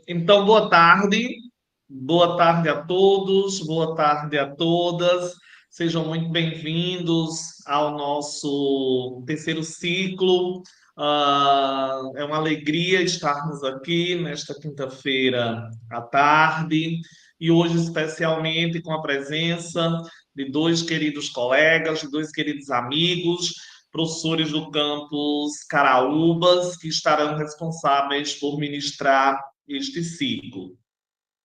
Então, boa tarde a todos, boa tarde a todas, sejam muito bem-vindos ao nosso terceiro ciclo. É uma alegria estarmos aqui nesta quinta-feira à tarde e hoje, especialmente, com a presença de dois queridos colegas, de dois queridos amigos professores do campus Caraúbas, que estarão responsáveis por ministrar este ciclo.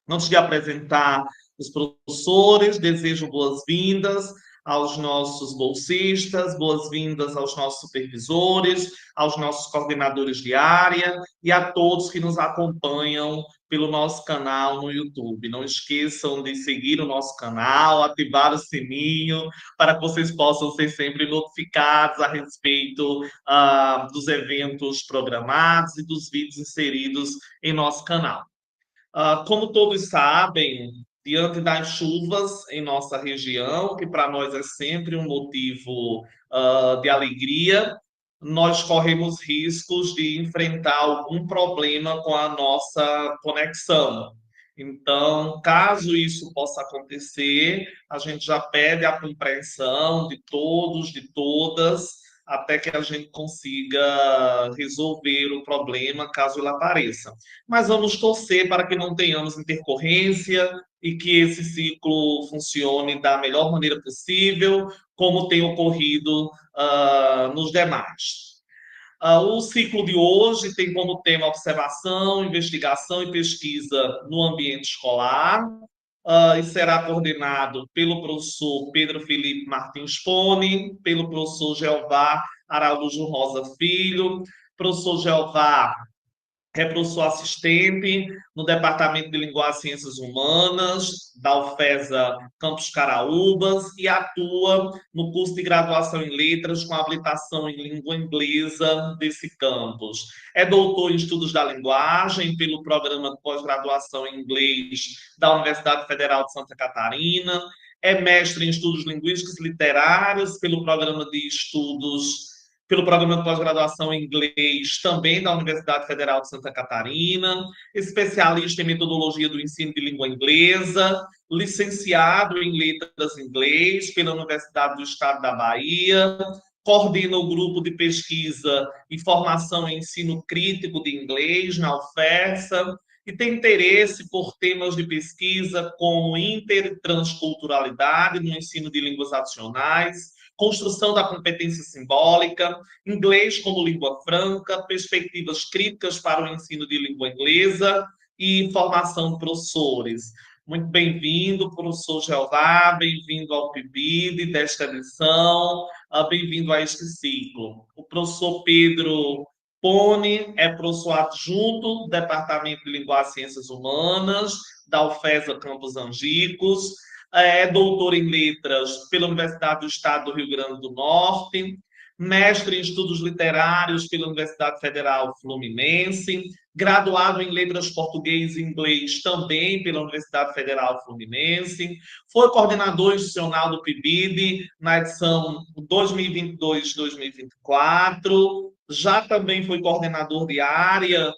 Antes de apresentar os professores, desejo boas-vindas aos nossos bolsistas, boas-vindas aos nossos supervisores, aos nossos coordenadores de área e a todos que nos acompanham pelo nosso canal no YouTube. Não esqueçam de seguir o nosso canal, ativar o sininho, para que vocês possam ser sempre notificados a respeito dos eventos programados e dos vídeos inseridos em nosso canal. Como todos sabem, diante das chuvas em nossa região, que para nós é sempre um motivo de alegria, nós corremos riscos de enfrentar algum problema com a nossa conexão. Então, caso isso possa acontecer, a gente já pede a compreensão de todos, de todas, até que a gente consiga resolver o problema, caso ele apareça. Mas vamos torcer para que não tenhamos intercorrência e que esse ciclo funcione da melhor maneira possível, como tem ocorrido nos demais. O ciclo de hoje tem como tema observação, investigação e pesquisa no ambiente escolar, e será coordenado pelo professor Pedro Felipe Martins Pone, pelo professor Jeová Araújo Rosa Filho. Professor Jeová é professor assistente no Departamento de Linguagem e Ciências Humanas da UFESA Campus Caraúbas e atua no curso de graduação em letras com habilitação em língua inglesa desse campus. É doutor em estudos da linguagem pelo programa de pós-graduação em inglês da Universidade Federal de Santa Catarina, é mestre em estudos linguísticos e literários pelo programa de pós-graduação em inglês, também da Universidade Federal de Santa Catarina, especialista em metodologia do ensino de língua inglesa, licenciado em letras em inglês pela Universidade do Estado da Bahia, coordena o grupo de pesquisa e formação em ensino crítico de inglês na UFESA e tem interesse por temas de pesquisa como inter e transculturalidade no ensino de línguas adicionais, construção da competência simbólica, inglês como língua franca, perspectivas críticas para o ensino de língua inglesa e formação de professores. Muito bem-vindo, professor Jeová, bem-vindo ao PIBID desta edição, bem-vindo a este ciclo. O professor Pedro Pone é professor adjunto do Departamento de Linguagem e Ciências Humanas da UFESA Campus Angicos, é doutor em letras pela Universidade do Estado do Rio Grande do Norte, mestre em estudos literários pela Universidade Federal Fluminense, graduado em letras português e inglês também pela Universidade Federal Fluminense, foi coordenador institucional do PIBID na edição 2022-2024, já também foi coordenador de área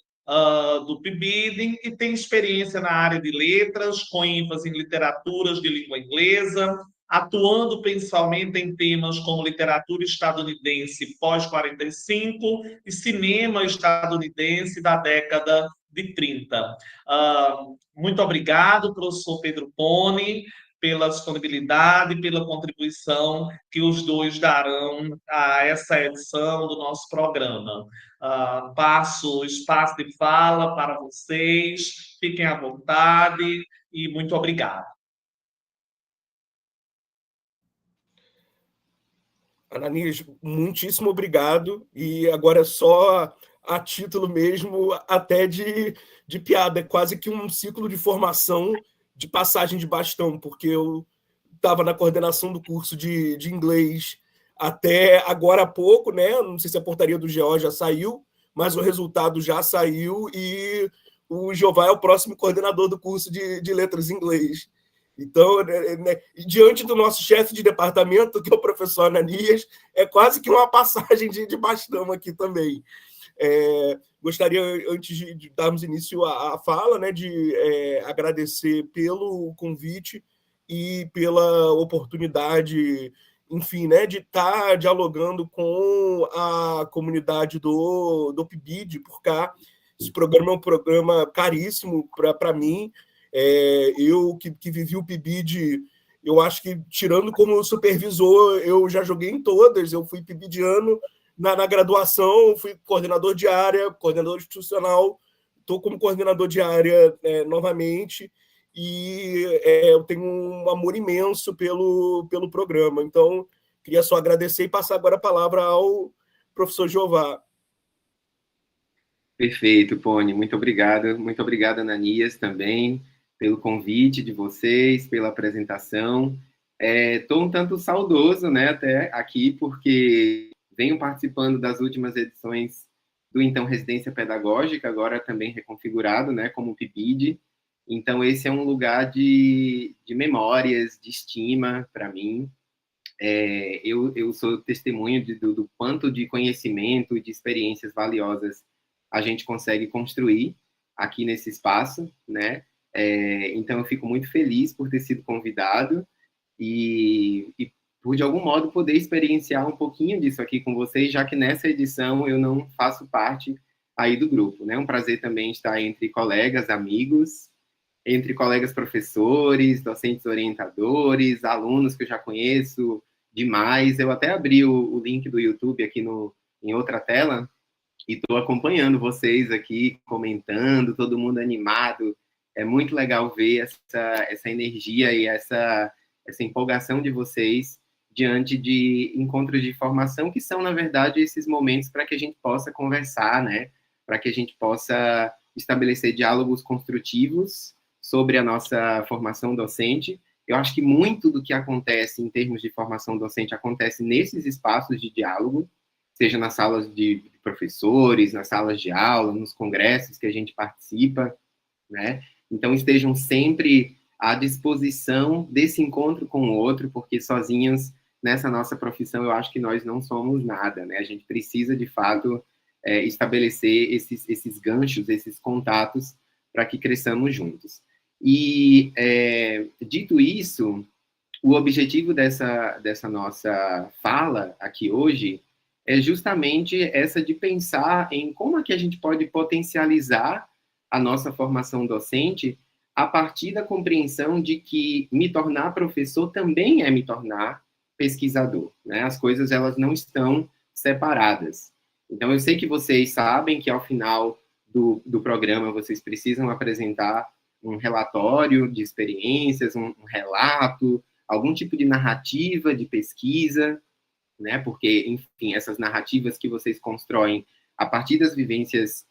do PIBID e tem experiência na área de letras, com ênfase em literaturas de língua inglesa, atuando principalmente em temas como literatura estadunidense pós-45 e cinema estadunidense da década de 30. Muito obrigado, professor Pedro Pone, pela disponibilidade, pela contribuição que os dois darão a essa edição do nosso programa. Passo o espaço de fala para vocês, fiquem à vontade e muito obrigado. Ananias, muitíssimo obrigado. E agora só a título mesmo, até de piada, é quase que um ciclo de formação de passagem de bastão, porque eu estava na coordenação do curso de inglês até agora há pouco, né? Não sei se a portaria do GO já saiu, mas o resultado já saiu e o Jeová é o próximo coordenador do curso de letras em inglês. Então, né, diante do nosso chefe de departamento, que é o professor Ananias, é quase que uma passagem de bastão aqui também. gostaria, antes de darmos início à fala, né, de agradecer pelo convite e pela oportunidade, enfim, né, de estar dialogando com a comunidade do PIBID por cá. Esse programa é um programa caríssimo para mim. Eu que vivi o PIBID, eu acho que, tirando como supervisor, eu já joguei em todas. Eu fui PIBIDiano na graduação, fui coordenador de área, coordenador institucional, estou como coordenador de área novamente, e eu tenho um amor imenso pelo programa. Então, queria só agradecer e passar agora a palavra ao professor Jeová. Perfeito, Pony. Muito obrigado. Muito obrigado, Ananias, também, pelo convite de vocês, pela apresentação. Estou um tanto saudoso, né, até aqui, porque venho participando das últimas edições do Então Residência Pedagógica, agora também reconfigurado, né, como PIBID. Então, esse é um lugar de memórias, de estima para mim. Eu sou testemunho do quanto de conhecimento e de experiências valiosas a gente consegue construir aqui nesse espaço, né? Então, eu fico muito feliz por ter sido convidado e por, de algum modo, poder experienciar um pouquinho disso aqui com vocês, já que nessa edição eu não faço parte aí do grupo, né? É um prazer também estar entre colegas, amigos, entre colegas professores, docentes orientadores, alunos que eu já conheço demais. Eu até abri o link do YouTube aqui em outra tela, e estou acompanhando vocês aqui, comentando, todo mundo animado. É muito legal ver essa energia e essa empolgação de vocês diante de encontros de formação, que são, na verdade, esses momentos para que a gente possa conversar, né? Para que a gente possa estabelecer diálogos construtivos sobre a nossa formação docente. Eu acho que muito do que acontece em termos de formação docente acontece nesses espaços de diálogo, seja nas salas de professores, nas salas de aula, nos congressos que a gente participa, né? Então, estejam sempre à disposição desse encontro com o outro, porque sozinhos, nessa nossa profissão, eu acho que nós não somos nada, né? A gente precisa, de fato, estabelecer esses ganchos, esses contatos, para que cresçamos juntos. E, dito isso, o objetivo dessa nossa fala aqui hoje é justamente essa de pensar em como é que a gente pode potencializar a nossa formação docente a partir da compreensão de que me tornar professor também é me tornar pesquisador, né? As coisas, elas não estão separadas. Então, eu sei que vocês sabem que, ao final do programa, vocês precisam apresentar um relatório de experiências, um relato, algum tipo de narrativa de pesquisa, né? Porque, enfim, essas narrativas que vocês constroem a partir das vivências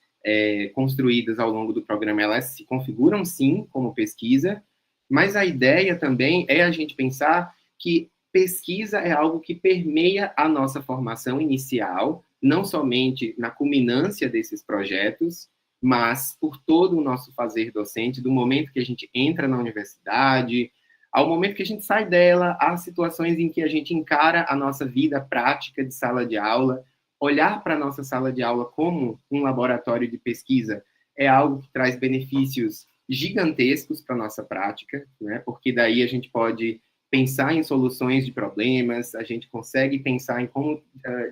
construídas ao longo do programa, elas se configuram, sim, como pesquisa, mas a ideia também é a gente pensar que pesquisa é algo que permeia a nossa formação inicial, não somente na culminância desses projetos, mas por todo o nosso fazer docente, do momento que a gente entra na universidade, ao momento que a gente sai dela, há situações em que a gente encara a nossa vida prática de sala de aula. Olhar para a nossa sala de aula como um laboratório de pesquisa é algo que traz benefícios gigantescos para a nossa prática, né? Porque daí a gente pode pensar em soluções de problemas, a gente consegue pensar em como,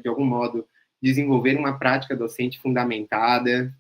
de algum modo, desenvolver uma prática docente fundamentada.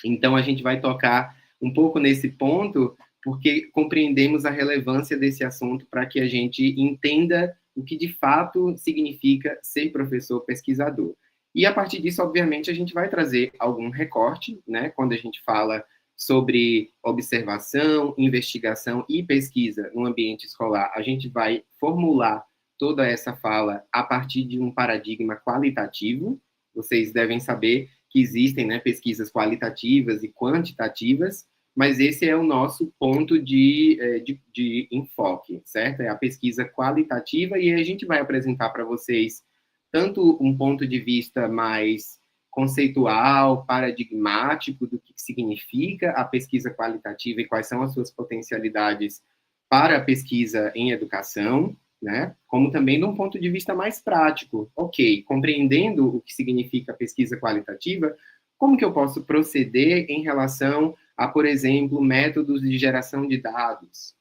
Então, a gente vai tocar um pouco nesse ponto, porque compreendemos a relevância desse assunto para que a gente entenda o que, de fato, significa ser professor pesquisador. E, a partir disso, obviamente, a gente vai trazer algum recorte, né, quando a gente fala sobre observação, investigação e pesquisa no ambiente escolar. A gente vai formular toda essa fala a partir de um paradigma qualitativo. Vocês devem saber que existem, né, pesquisas qualitativas e quantitativas, mas esse é o nosso ponto de enfoque, certo? É a pesquisa qualitativa, e a gente vai apresentar para vocês tanto um ponto de vista mais conceitual, paradigmático do que significa a pesquisa qualitativa e quais são as suas potencialidades para a pesquisa em educação, né? Como também de um ponto de vista mais prático. Ok, compreendendo o que significa a pesquisa qualitativa, como que eu posso proceder em relação a, por exemplo, métodos de geração de dados,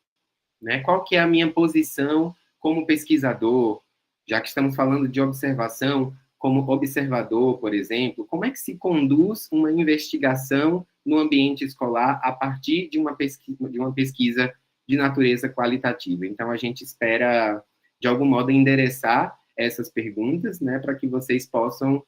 né? Qual que é a minha posição como pesquisador, já que estamos falando de observação, como observador, por exemplo, como é que se conduz uma investigação no ambiente escolar a partir de uma pesquisa de natureza qualitativa? Então, a gente espera, de algum modo, endereçar essas perguntas, né, para que vocês possam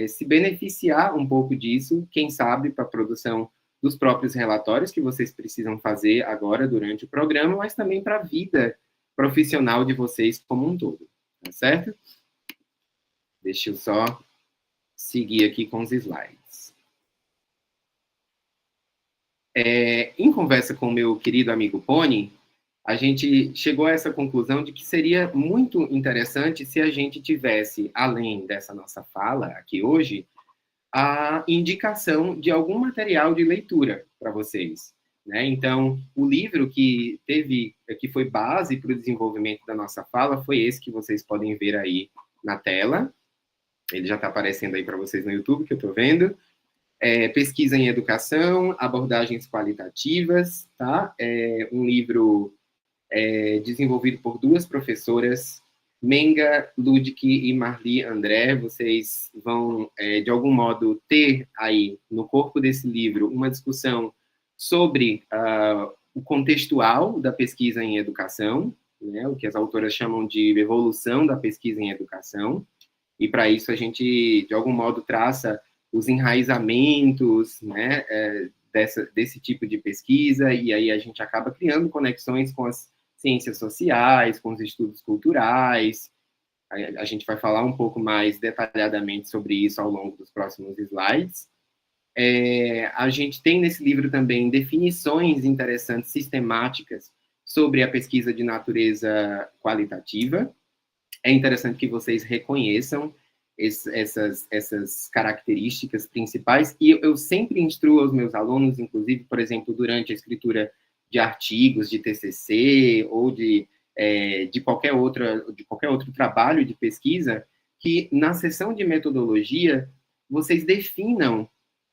se beneficiar um pouco disso, quem sabe, para a produção dos próprios relatórios que vocês precisam fazer agora durante o programa, mas também para a vida profissional de vocês como um todo, tá certo? Deixa eu só seguir aqui com os slides. Em conversa com o meu querido amigo Pony, a gente chegou a essa conclusão de que seria muito interessante se a gente tivesse, além dessa nossa fala aqui hoje, a indicação de algum material de leitura para vocês, né? Então, o livro que foi base para o desenvolvimento da nossa fala foi esse que vocês podem ver aí na tela. Ele já está aparecendo aí para vocês no YouTube, que eu estou vendo. Pesquisa em Educação, Abordagens Qualitativas, tá? Um livro desenvolvido por duas professoras, Menga Ludwig e Marli André. Vocês vão, de algum modo, ter aí, no corpo desse livro, uma discussão sobre o contextual da pesquisa em educação, né, o que as autoras chamam de evolução da pesquisa em educação, e para isso a gente, de algum modo, traça os enraizamentos, né, desse tipo de pesquisa, e aí a gente acaba criando conexões com as ciências sociais, com os estudos culturais. A gente vai falar um pouco mais detalhadamente sobre isso ao longo dos próximos slides. A gente tem nesse livro também definições interessantes, sistemáticas, sobre a pesquisa de natureza qualitativa. É interessante que vocês reconheçam essas características principais, e eu sempre instruo aos meus alunos, inclusive, por exemplo, durante a escritura de artigos, de TCC, ou de qualquer outro trabalho de pesquisa, que na seção de metodologia, vocês definam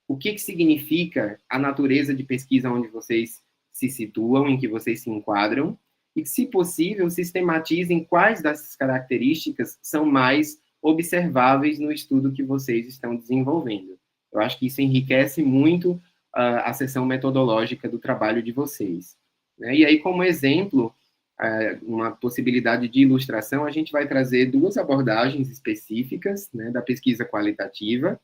o que significa a natureza de pesquisa onde vocês se situam, em que vocês se enquadram, e, se possível, sistematizem quais dessas características são mais observáveis no estudo que vocês estão desenvolvendo. Eu acho que isso enriquece muito a seção metodológica do trabalho de vocês, né? E aí, como exemplo, uma possibilidade de ilustração, a gente vai trazer duas abordagens específicas, né, da pesquisa qualitativa,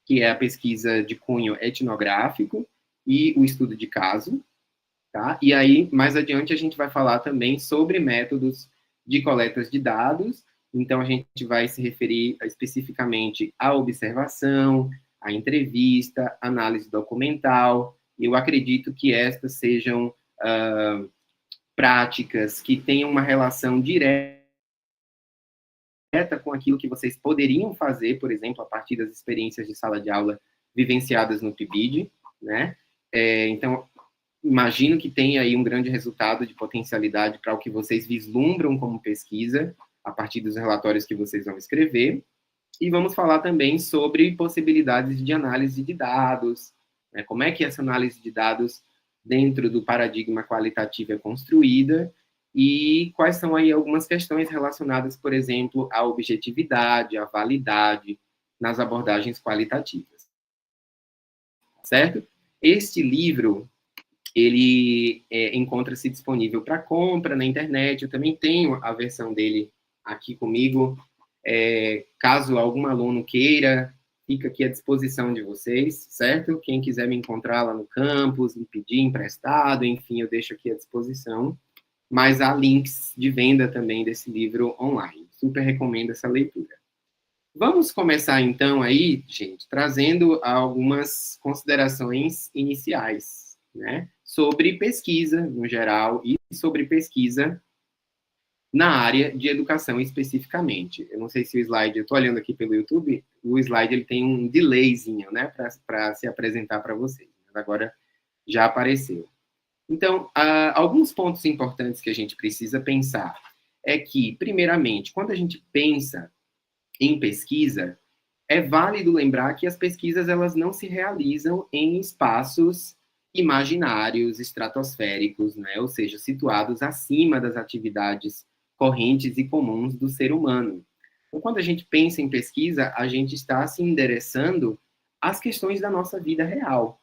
que é a pesquisa de cunho etnográfico e o estudo de caso, tá? E aí, mais adiante, a gente vai falar também sobre métodos de coletas de dados. Então, a gente vai se referir especificamente à observação, à entrevista, análise documental. Eu acredito que estas sejam práticas que tenham uma relação direta com aquilo que vocês poderiam fazer, por exemplo, a partir das experiências de sala de aula vivenciadas no PIBID, né? Então, imagino que tenha aí um grande resultado de potencialidade para o que vocês vislumbram como pesquisa, a partir dos relatórios que vocês vão escrever. E vamos falar também sobre possibilidades de análise de dados, né? Como é que essa análise de dados dentro do paradigma qualitativo é construída, e quais são aí algumas questões relacionadas, por exemplo, à objetividade, à validade nas abordagens qualitativas. Certo? Este livro, ele encontra-se disponível para compra na internet. Eu também tenho a versão dele aqui comigo. Caso algum aluno queira, fica aqui à disposição de vocês, certo? Quem quiser me encontrar lá no campus, me pedir emprestado, enfim, eu deixo aqui à disposição. Mas há links de venda também desse livro online. Super recomendo essa leitura. Vamos começar, então, aí, gente, trazendo algumas considerações iniciais, né, sobre pesquisa, no geral, e sobre pesquisa na área de educação especificamente. Eu não sei se o slide, eu estou olhando aqui pelo YouTube, o slide ele tem um delayzinho, né, para se apresentar para vocês, mas agora já apareceu. Então, alguns pontos importantes que a gente precisa pensar é que, primeiramente, quando a gente pensa em pesquisa, é válido lembrar que as pesquisas elas não se realizam em espaços imaginários, estratosféricos, né? Ou seja, situados acima das atividades correntes e comuns do ser humano. Então, quando a gente pensa em pesquisa, a gente está se endereçando às questões da nossa vida real,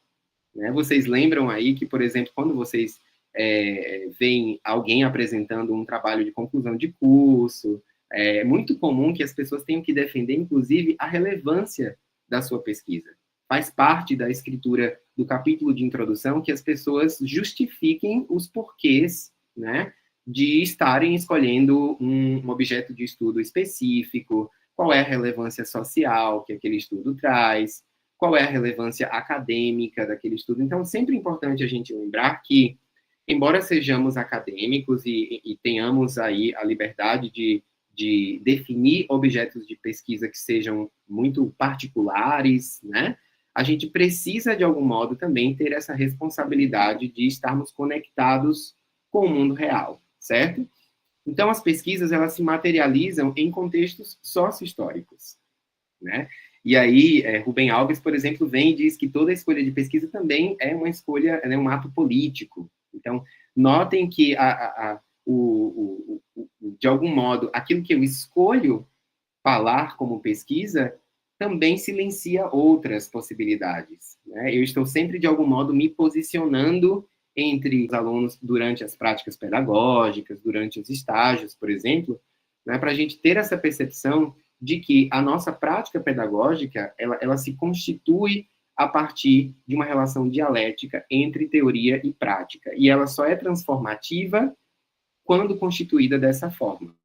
né? Vocês lembram aí que, por exemplo, quando vocês veem alguém apresentando um trabalho de conclusão de curso, é muito comum que as pessoas tenham que defender, inclusive, a relevância da sua pesquisa. Faz parte da escritura do capítulo de introdução que as pessoas justifiquem os porquês, né, de estarem escolhendo um objeto de estudo específico, qual é a relevância social que aquele estudo traz, qual é a relevância acadêmica daquele estudo. Então, sempre é importante a gente lembrar que, embora sejamos acadêmicos e tenhamos aí a liberdade de definir objetos de pesquisa que sejam muito particulares, né? A gente precisa, de algum modo, também ter essa responsabilidade de estarmos conectados com o mundo real, certo? Então, as pesquisas, elas se materializam em contextos sócio-históricos, né? E aí, Rubem Alves, por exemplo, vem e diz que toda escolha de pesquisa também é uma escolha, é um ato político. Então, notem que, de algum modo, aquilo que eu escolho falar como pesquisa também silencia outras possibilidades, né? Eu estou sempre, de algum modo, me posicionando entre os alunos durante as práticas pedagógicas, durante os estágios, por exemplo, né, para a gente ter essa percepção de que a nossa prática pedagógica, ela se constitui a partir de uma relação dialética entre teoria e prática. E ela só é transformativa quando constituída dessa forma.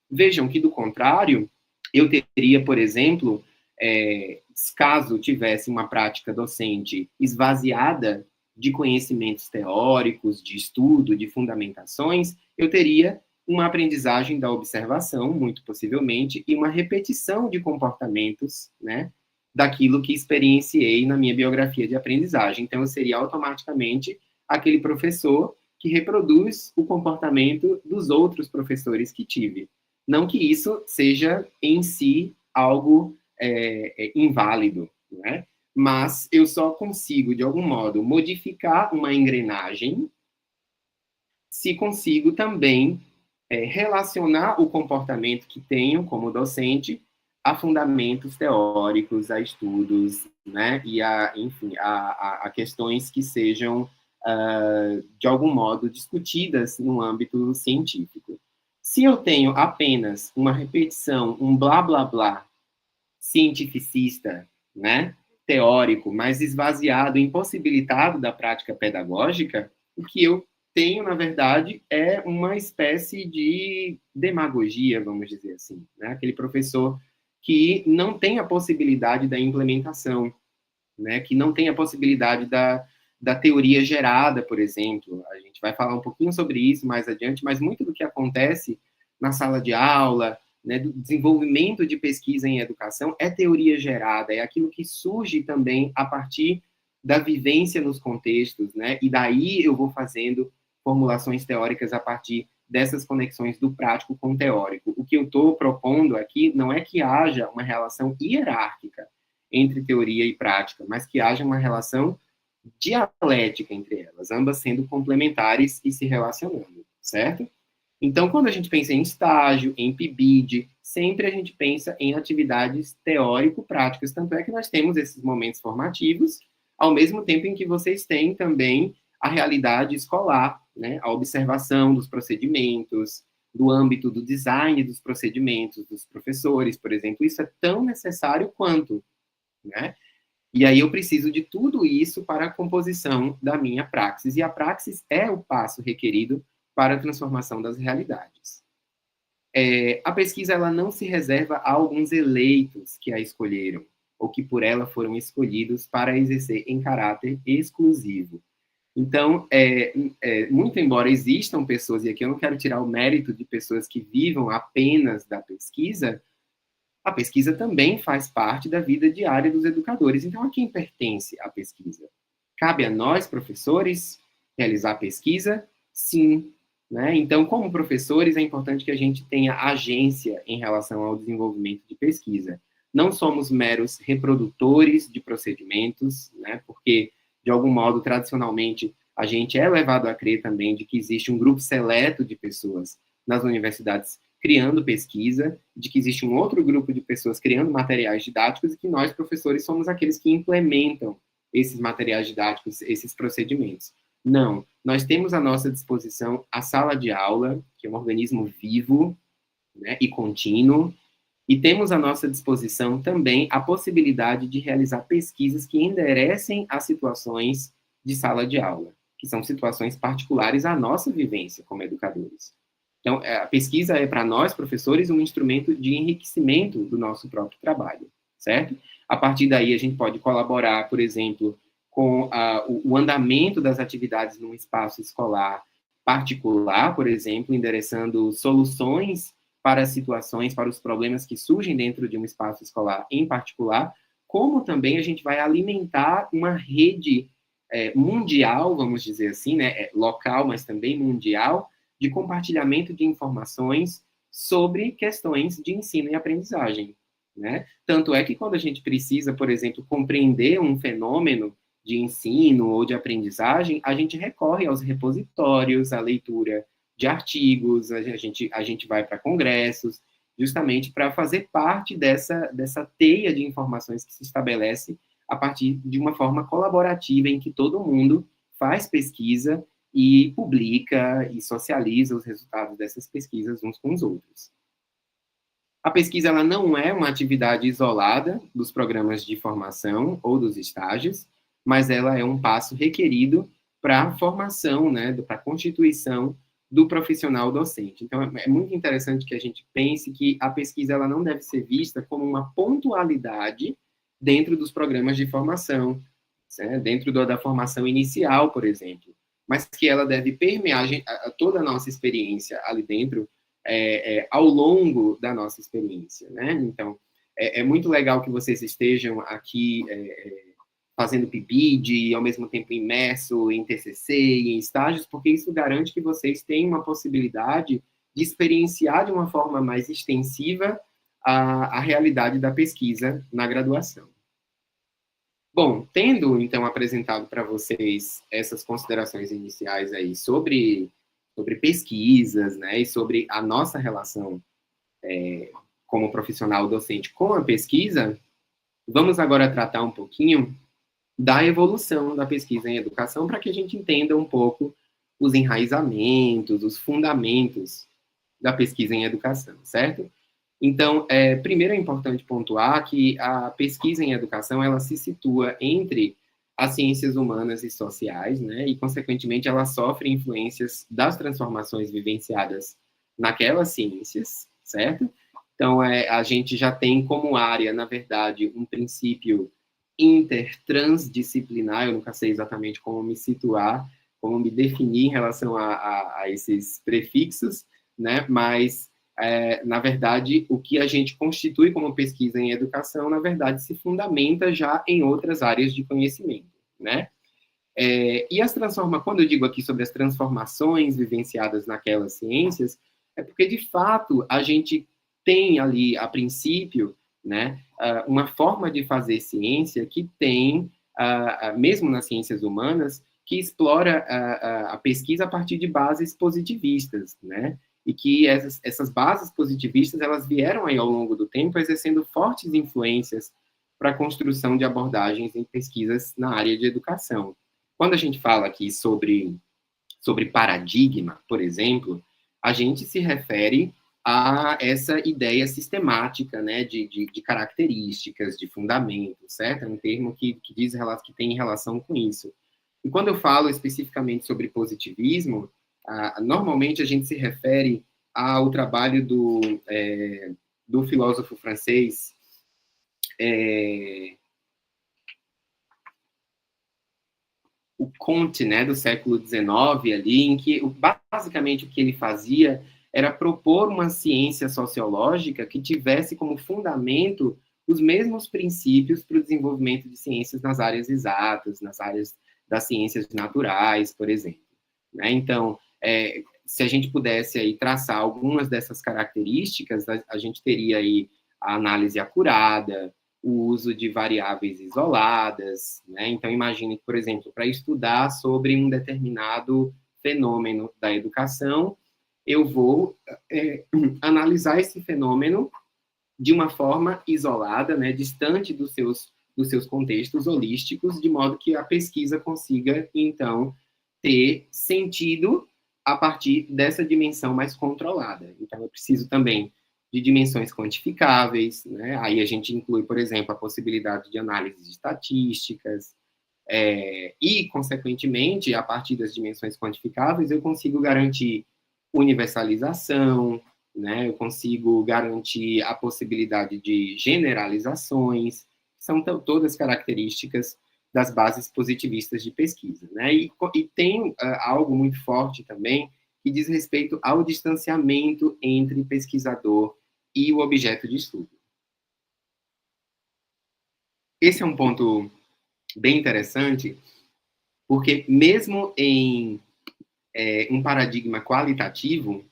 Vejam que, do contrário, eu teria, por exemplo, caso tivesse uma prática docente esvaziada de conhecimentos teóricos, de estudo, de fundamentações, eu teria uma aprendizagem da observação, muito possivelmente, e uma repetição de comportamentos, né, daquilo que experienciei na minha biografia de aprendizagem. Então, eu seria automaticamente aquele professor que reproduz o comportamento dos outros professores que tive. Não que isso seja, em si, algo inválido, né? Mas eu só consigo, de algum modo, modificar uma engrenagem se consigo também relacionar o comportamento que tenho como docente a fundamentos teóricos, a estudos, né? E enfim, a questões que sejam, de algum modo, discutidas no âmbito científico. Se eu tenho apenas uma repetição, um blá, blá, blá, cientificista, né, teórico, mas esvaziado, impossibilitado da prática pedagógica, o que eu tenho, na verdade, é uma espécie de demagogia, vamos dizer assim, né? Aquele professor que não tem a possibilidade da implementação, né? Que não tem a possibilidade da teoria gerada, por exemplo. A gente vai falar um pouquinho sobre isso mais adiante, mas muito do que acontece na sala de aula, né, do desenvolvimento de pesquisa em educação, é teoria gerada, é aquilo que surge também a partir da vivência nos contextos, né, e daí eu vou fazendo formulações teóricas a partir dessas conexões do prático com o teórico. O que eu estou propondo aqui não é que haja uma relação hierárquica entre teoria e prática, mas que haja uma relação dialética entre elas, ambas sendo complementares e se relacionando, certo? Então, quando a gente pensa em estágio, em PIBID, sempre a gente pensa em atividades teórico-práticas, tanto é que nós temos esses momentos formativos, ao mesmo tempo em que vocês têm também a realidade escolar, né? A observação dos procedimentos, do âmbito do design dos procedimentos dos professores, por exemplo, isso é tão necessário quanto, né? E aí eu preciso de tudo isso para a composição da minha praxis, e a praxis é o passo requerido para a transformação das realidades. A pesquisa ela não se reserva a alguns eleitos que a escolheram, ou que por ela foram escolhidos para exercer em caráter exclusivo. Então, muito embora existam pessoas, e aqui eu não quero tirar o mérito de pessoas que vivam apenas da pesquisa, a pesquisa também faz parte da vida diária dos educadores. Então, a quem pertence a pesquisa? Cabe a nós, professores, realizar pesquisa? Sim. Né? Então, como professores, é importante que a gente tenha agência em relação ao desenvolvimento de pesquisa. não somos meros reprodutores de procedimentos, né, porque, de algum modo, tradicionalmente, a gente é levado a crer também de que existe um grupo seleto de pessoas nas universidades criando pesquisa, de que existe um outro grupo de pessoas criando materiais didáticos e que nós, professores, somos aqueles que implementam esses materiais didáticos, esses procedimentos. Não, nós temos à nossa disposição a sala de aula, que é um organismo vivo, né, e contínuo, e temos à nossa disposição também a possibilidade de realizar pesquisas que enderecem as situações de sala de aula, que são situações particulares à nossa vivência como educadores. Então, a pesquisa é, para nós, professores, um instrumento de enriquecimento do nosso próprio trabalho, certo? A partir daí, a gente pode colaborar, por exemplo, com o andamento das atividades num espaço escolar particular, por exemplo, endereçando soluções para as situações, para os problemas que surgem dentro de um espaço escolar em particular, como também a gente vai alimentar uma rede mundial, vamos dizer assim, né, local, mas também mundial, de compartilhamento de informações sobre questões de ensino e aprendizagem, né? Tanto é que quando a gente precisa, por exemplo, compreender um fenômeno de ensino ou de aprendizagem, a gente recorre aos repositórios, à leitura de artigos, a gente vai para congressos, justamente para fazer parte dessa teia de informações que se estabelece a partir de uma forma colaborativa em que todo mundo faz pesquisa e publica e socializa os resultados dessas pesquisas uns com os outros. A pesquisa ela não é uma atividade isolada dos programas de formação ou dos estágios, mas ela é um passo requerido para a formação, né, para a constituição do profissional docente. Então, é muito interessante que a gente pense que a pesquisa ela não deve ser vista como uma pontualidade dentro dos programas de formação, né, dentro da formação inicial, por exemplo, mas que ela deve permear toda a nossa experiência ali dentro, ao longo da nossa experiência, né? Então, é muito legal que vocês estejam aqui fazendo PIBID e, ao mesmo tempo, imerso em TCC e em estágios, porque isso garante que vocês têm uma possibilidade de experienciar de uma forma mais extensiva a realidade da pesquisa na graduação. Bom, tendo, então, apresentado para vocês essas considerações iniciais aí sobre pesquisas, né, e sobre a nossa relação como profissional docente com a pesquisa, vamos agora tratar um pouquinho da evolução da pesquisa em educação para que a gente entenda um pouco os enraizamentos, os fundamentos da pesquisa em educação, certo? Então, primeiro é importante pontuar que a pesquisa em educação, ela se situa entre as ciências humanas e sociais, né, e, consequentemente, ela sofre influências das transformações vivenciadas naquelas ciências, certo? Então, a gente já tem como área, na verdade, um princípio intertransdisciplinar, eu nunca sei exatamente como me situar, como me definir em relação a esses prefixos, né, mas na verdade, o que a gente constitui como pesquisa em educação, na verdade, se fundamenta já em outras áreas de conhecimento, né? E quando eu digo aqui sobre as transformações vivenciadas naquelas ciências, é porque, de fato, a gente tem ali, a princípio, né, uma forma de fazer ciência que tem, mesmo nas ciências humanas, que explora a pesquisa a partir de bases positivistas, né? E que essas bases positivistas, elas vieram aí ao longo do tempo exercendo fortes influências para a construção de abordagens em pesquisas na área de educação. Quando a gente fala aqui sobre paradigma, por exemplo, a gente se refere a essa ideia sistemática, né, de características, de fundamentos, certo? É um termo que tem relação com isso. E quando eu falo especificamente sobre positivismo, normalmente a gente se refere ao trabalho do filósofo francês o Comte, né, do século XIX, ali, em que basicamente o que ele fazia era propor uma ciência sociológica que tivesse como fundamento os mesmos princípios para o desenvolvimento de ciências nas áreas exatas, nas áreas das ciências naturais, por exemplo. Né? Então, se a gente pudesse aí traçar algumas dessas características, a gente teria aí a análise acurada, o uso de variáveis isoladas, né? Então, imagine que, por exemplo, para estudar sobre um determinado fenômeno da educação, eu vou analisar esse fenômeno de uma forma isolada, né, distante dos seus contextos holísticos, de modo que a pesquisa consiga, então, ter sentido a partir dessa dimensão mais controlada. Então, eu preciso também de dimensões quantificáveis, né? Aí a gente inclui, por exemplo, a possibilidade de análises estatísticas, e, consequentemente, a partir das dimensões quantificáveis, eu consigo garantir universalização, né? Eu consigo garantir a possibilidade de generalizações, são todas características das bases positivistas de pesquisa, né? E tem algo muito forte também que diz respeito ao distanciamento entre pesquisador e o objeto de estudo. Esse é um ponto bem interessante, porque mesmo em um paradigma qualitativo,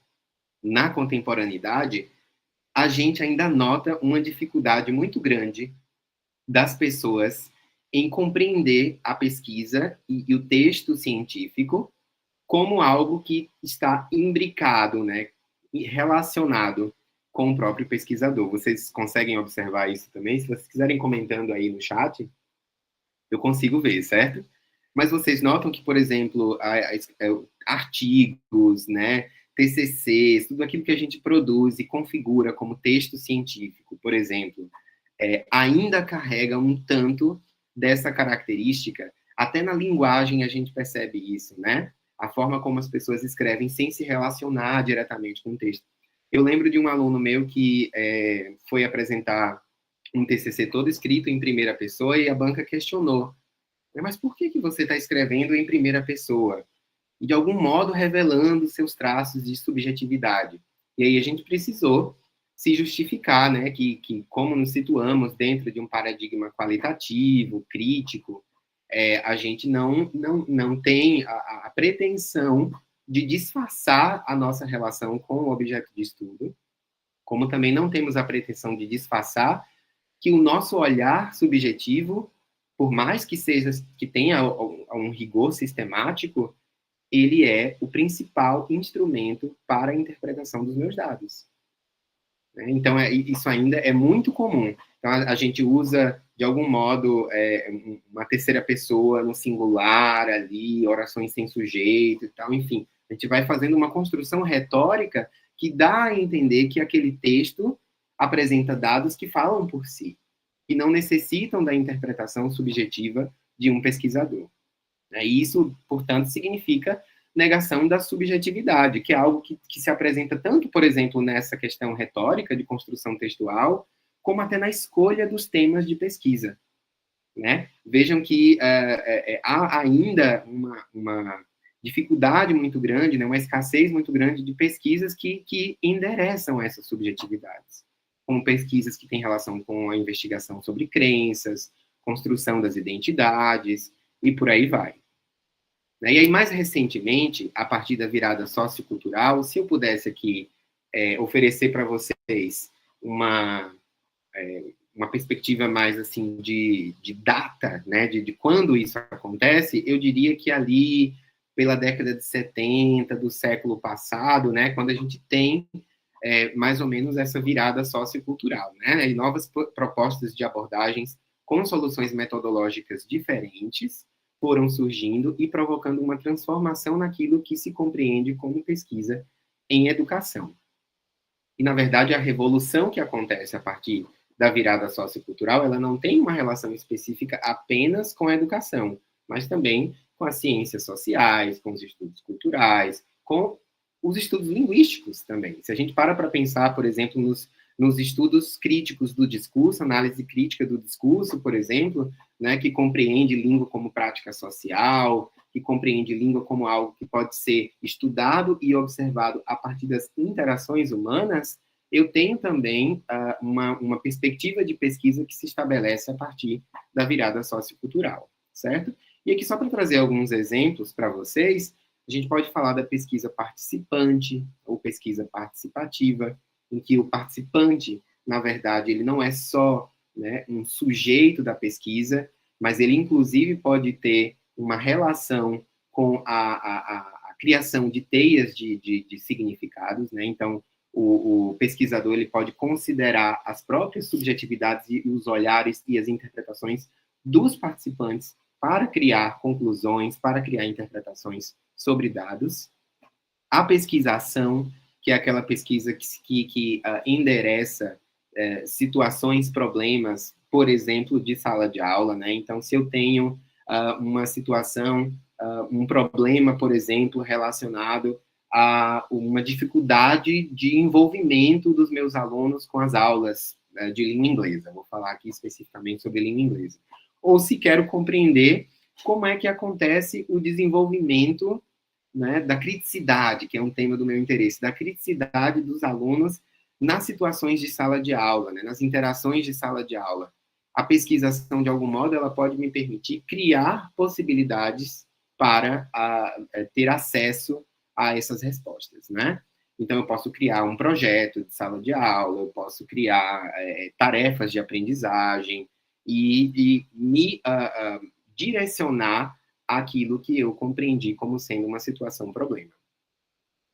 na contemporaneidade, a gente ainda nota uma dificuldade muito grande das pessoas em compreender a pesquisa e o texto científico como algo que está imbricado, né, relacionado com o próprio pesquisador. Vocês conseguem observar isso também? Se vocês quiserem comentando aí no chat, eu consigo ver, certo? Mas vocês notam que, por exemplo, artigos, né, TCCs, tudo aquilo que a gente produz e configura como texto científico, por exemplo, ainda carrega um tanto dessa característica. Até na linguagem a gente percebe isso, né? A forma como as pessoas escrevem sem se relacionar diretamente com o texto. Eu lembro de um aluno meu que foi apresentar um TCC todo escrito em primeira pessoa e a banca questionou. Mas por que você está escrevendo em primeira pessoa? E, de algum modo, revelando seus traços de subjetividade. E aí a gente precisou se justificar, né, que como nos situamos dentro de um paradigma qualitativo, crítico, a gente não tem a pretensão de disfarçar a nossa relação com o objeto de estudo, como também não temos a pretensão de disfarçar que o nosso olhar subjetivo, por mais que tenha um rigor sistemático, ele é o principal instrumento para a interpretação dos meus dados. Então, isso ainda é muito comum. Então, a gente usa, de algum modo, uma terceira pessoa no singular ali, orações sem sujeito e tal, enfim. A gente vai fazendo uma construção retórica que dá a entender que aquele texto apresenta dados que falam por si, que não necessitam da interpretação subjetiva de um pesquisador. E isso, portanto, significa negação da subjetividade, que é algo que se apresenta tanto, por exemplo, nessa questão retórica de construção textual, como até na escolha dos temas de pesquisa, né? Vejam que há ainda uma dificuldade muito grande, né, uma escassez muito grande de pesquisas que endereçam essas subjetividades, como pesquisas que têm relação com a investigação sobre crenças, construção das identidades, e por aí vai. E aí, mais recentemente, a partir da virada sociocultural, se eu pudesse aqui oferecer para vocês uma perspectiva mais assim de data, né, de quando isso acontece, eu diria que ali pela década de 70 do século passado, né, quando a gente tem mais ou menos essa virada sociocultural, né, e novas propostas de abordagens com soluções metodológicas diferentes foram surgindo e provocando uma transformação naquilo que se compreende como pesquisa em educação. E, na verdade, a revolução que acontece a partir da virada sociocultural, ela não tem uma relação específica apenas com a educação, mas também com as ciências sociais, com os estudos culturais, com os estudos linguísticos também. Se a gente para pensar, por exemplo, nos estudos críticos do discurso, análise crítica do discurso, por exemplo, né, que compreende língua como prática social, que compreende língua como algo que pode ser estudado e observado a partir das interações humanas, eu tenho também uma perspectiva de pesquisa que se estabelece a partir da virada sociocultural, certo? E aqui, só para trazer alguns exemplos para vocês, a gente pode falar da pesquisa participante ou pesquisa participativa, em que o participante, na verdade, ele não é só, né, um sujeito da pesquisa, mas ele, inclusive, pode ter uma relação com a criação de teias de significados, né? Então, o pesquisador ele pode considerar as próprias subjetividades e os olhares e as interpretações dos participantes para criar conclusões, para criar interpretações sobre dados. A pesquisação, que é aquela pesquisa que endereça situações, problemas, por exemplo, de sala de aula, né? Então, se eu tenho uma situação, um problema, por exemplo, relacionado a uma dificuldade de envolvimento dos meus alunos com as aulas de língua inglesa. Vou falar aqui especificamente sobre língua inglesa. Ou se quero compreender como é que acontece o desenvolvimento, né, da criticidade, que é um tema do meu interesse, da criticidade dos alunos nas situações de sala de aula, né, nas interações de sala de aula. A pesquisação, de algum modo, ela pode me permitir criar possibilidades para ter acesso a essas respostas, né? Então, eu posso criar um projeto de sala de aula, eu posso criar tarefas de aprendizagem e me direcionar aquilo que eu compreendi como sendo uma situação problema.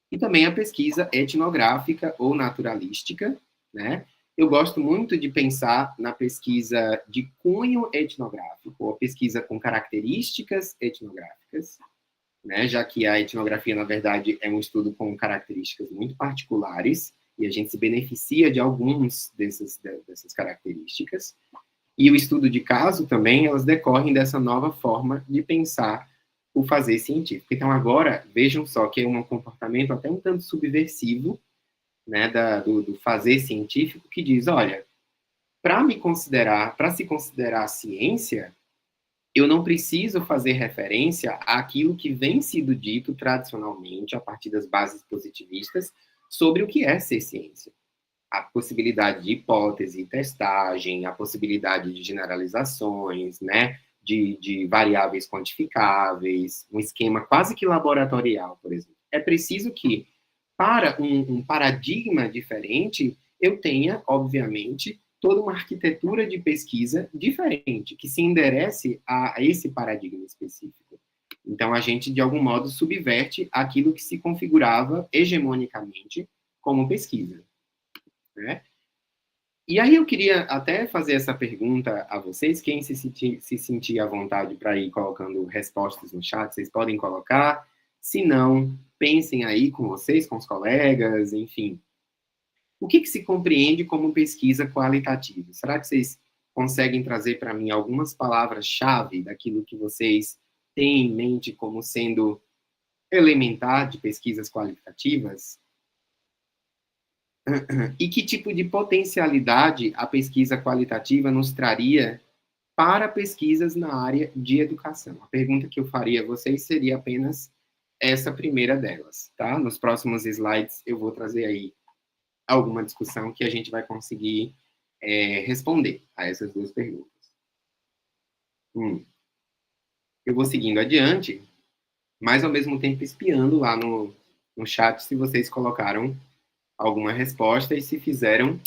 E também a pesquisa etnográfica ou naturalística, né? Eu gosto muito de pensar na pesquisa de cunho etnográfico, ou pesquisa com características etnográficas, né? Já que a etnografia, na verdade, é um estudo com características muito particulares, e a gente se beneficia de algumas dessas características. E o estudo de caso também, elas decorrem dessa nova forma de pensar o fazer científico. Então, agora, vejam só que é um comportamento até um tanto subversivo, né, do fazer científico, que diz, olha, para se considerar ciência, eu não preciso fazer referência àquilo que vem sido dito tradicionalmente, a partir das bases positivistas, sobre o que é ser ciência. A possibilidade de hipótese, testagem, a possibilidade de generalizações, né, de variáveis quantificáveis, um esquema quase que laboratorial, por exemplo. É preciso que, para um paradigma diferente, eu tenha, obviamente, toda uma arquitetura de pesquisa diferente, que se enderece a esse paradigma específico. Então, a gente, de algum modo, subverte aquilo que se configurava hegemonicamente como pesquisa, né? E aí eu queria até fazer essa pergunta a vocês, quem se sentir à vontade para ir colocando respostas no chat, vocês podem colocar. Se não, pensem aí com vocês, com os colegas, enfim. O que se compreende como pesquisa qualitativa? Será que vocês conseguem trazer para mim algumas palavras-chave daquilo que vocês têm em mente como sendo elementar de pesquisas qualitativas? E que tipo de potencialidade a pesquisa qualitativa nos traria para pesquisas na área de educação? A pergunta que eu faria a vocês seria apenas essa primeira delas, tá? Nos próximos slides eu vou trazer aí alguma discussão que a gente vai conseguir responder a essas duas perguntas. Eu vou seguindo adiante, mas ao mesmo tempo espiando lá no chat se vocês colocaram alguma resposta, e se fizeram,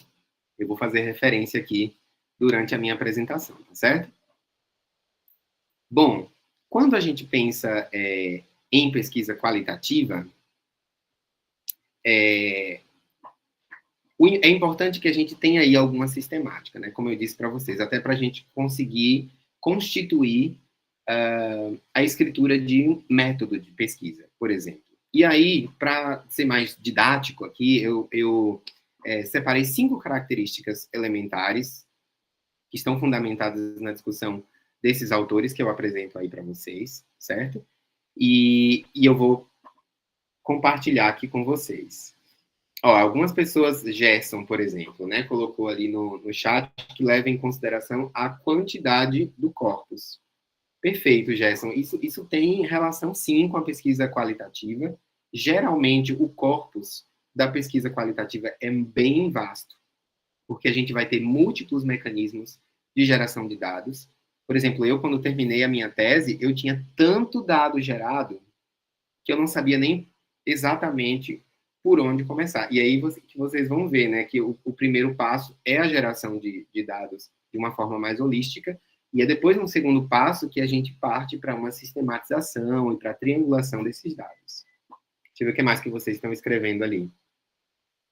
eu vou fazer referência aqui durante a minha apresentação, tá certo? Bom, quando a gente pensa em pesquisa qualitativa, é importante que a gente tenha aí alguma sistemática, né? Como eu disse para vocês, até para a gente conseguir constituir a escritura de um método de pesquisa, por exemplo. E aí, para ser mais didático aqui, eu separei 5 características elementares que estão fundamentadas na discussão desses autores que eu apresento aí para vocês, certo? E eu vou compartilhar aqui com vocês. Ó, algumas pessoas, Gerson, por exemplo, né, colocou ali no chat que leva em consideração a quantidade do corpus. Perfeito, Gerson. Isso tem relação, sim, com a pesquisa qualitativa. Geralmente, o corpus da pesquisa qualitativa é bem vasto, porque a gente vai ter múltiplos mecanismos de geração de dados. Por exemplo, eu, quando terminei a minha tese, eu tinha tanto dado gerado que eu não sabia nem exatamente por onde começar. E aí vocês vão ver, né, que o primeiro passo é a geração de dados de uma forma mais holística, e é depois, no segundo passo, que a gente parte para uma sistematização e para a triangulação desses dados. Deixa eu ver o que mais que vocês estão escrevendo ali.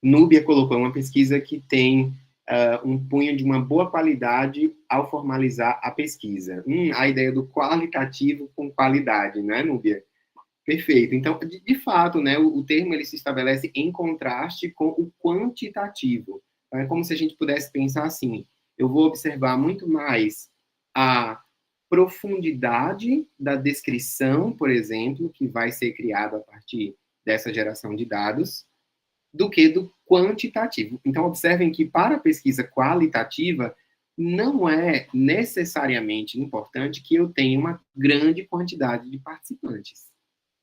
Núbia colocou uma pesquisa que tem um punho de uma boa qualidade ao formalizar a pesquisa. A ideia do qualitativo com qualidade, não é, Núbia? Perfeito. Então, de fato, né, o termo ele se estabelece em contraste com o quantitativo. Então, é como se a gente pudesse pensar assim, eu vou observar muito mais a profundidade da descrição, por exemplo, que vai ser criada a partir dessa geração de dados, do que do quantitativo. Então, observem que para a pesquisa qualitativa, não é necessariamente importante que eu tenha uma grande quantidade de participantes.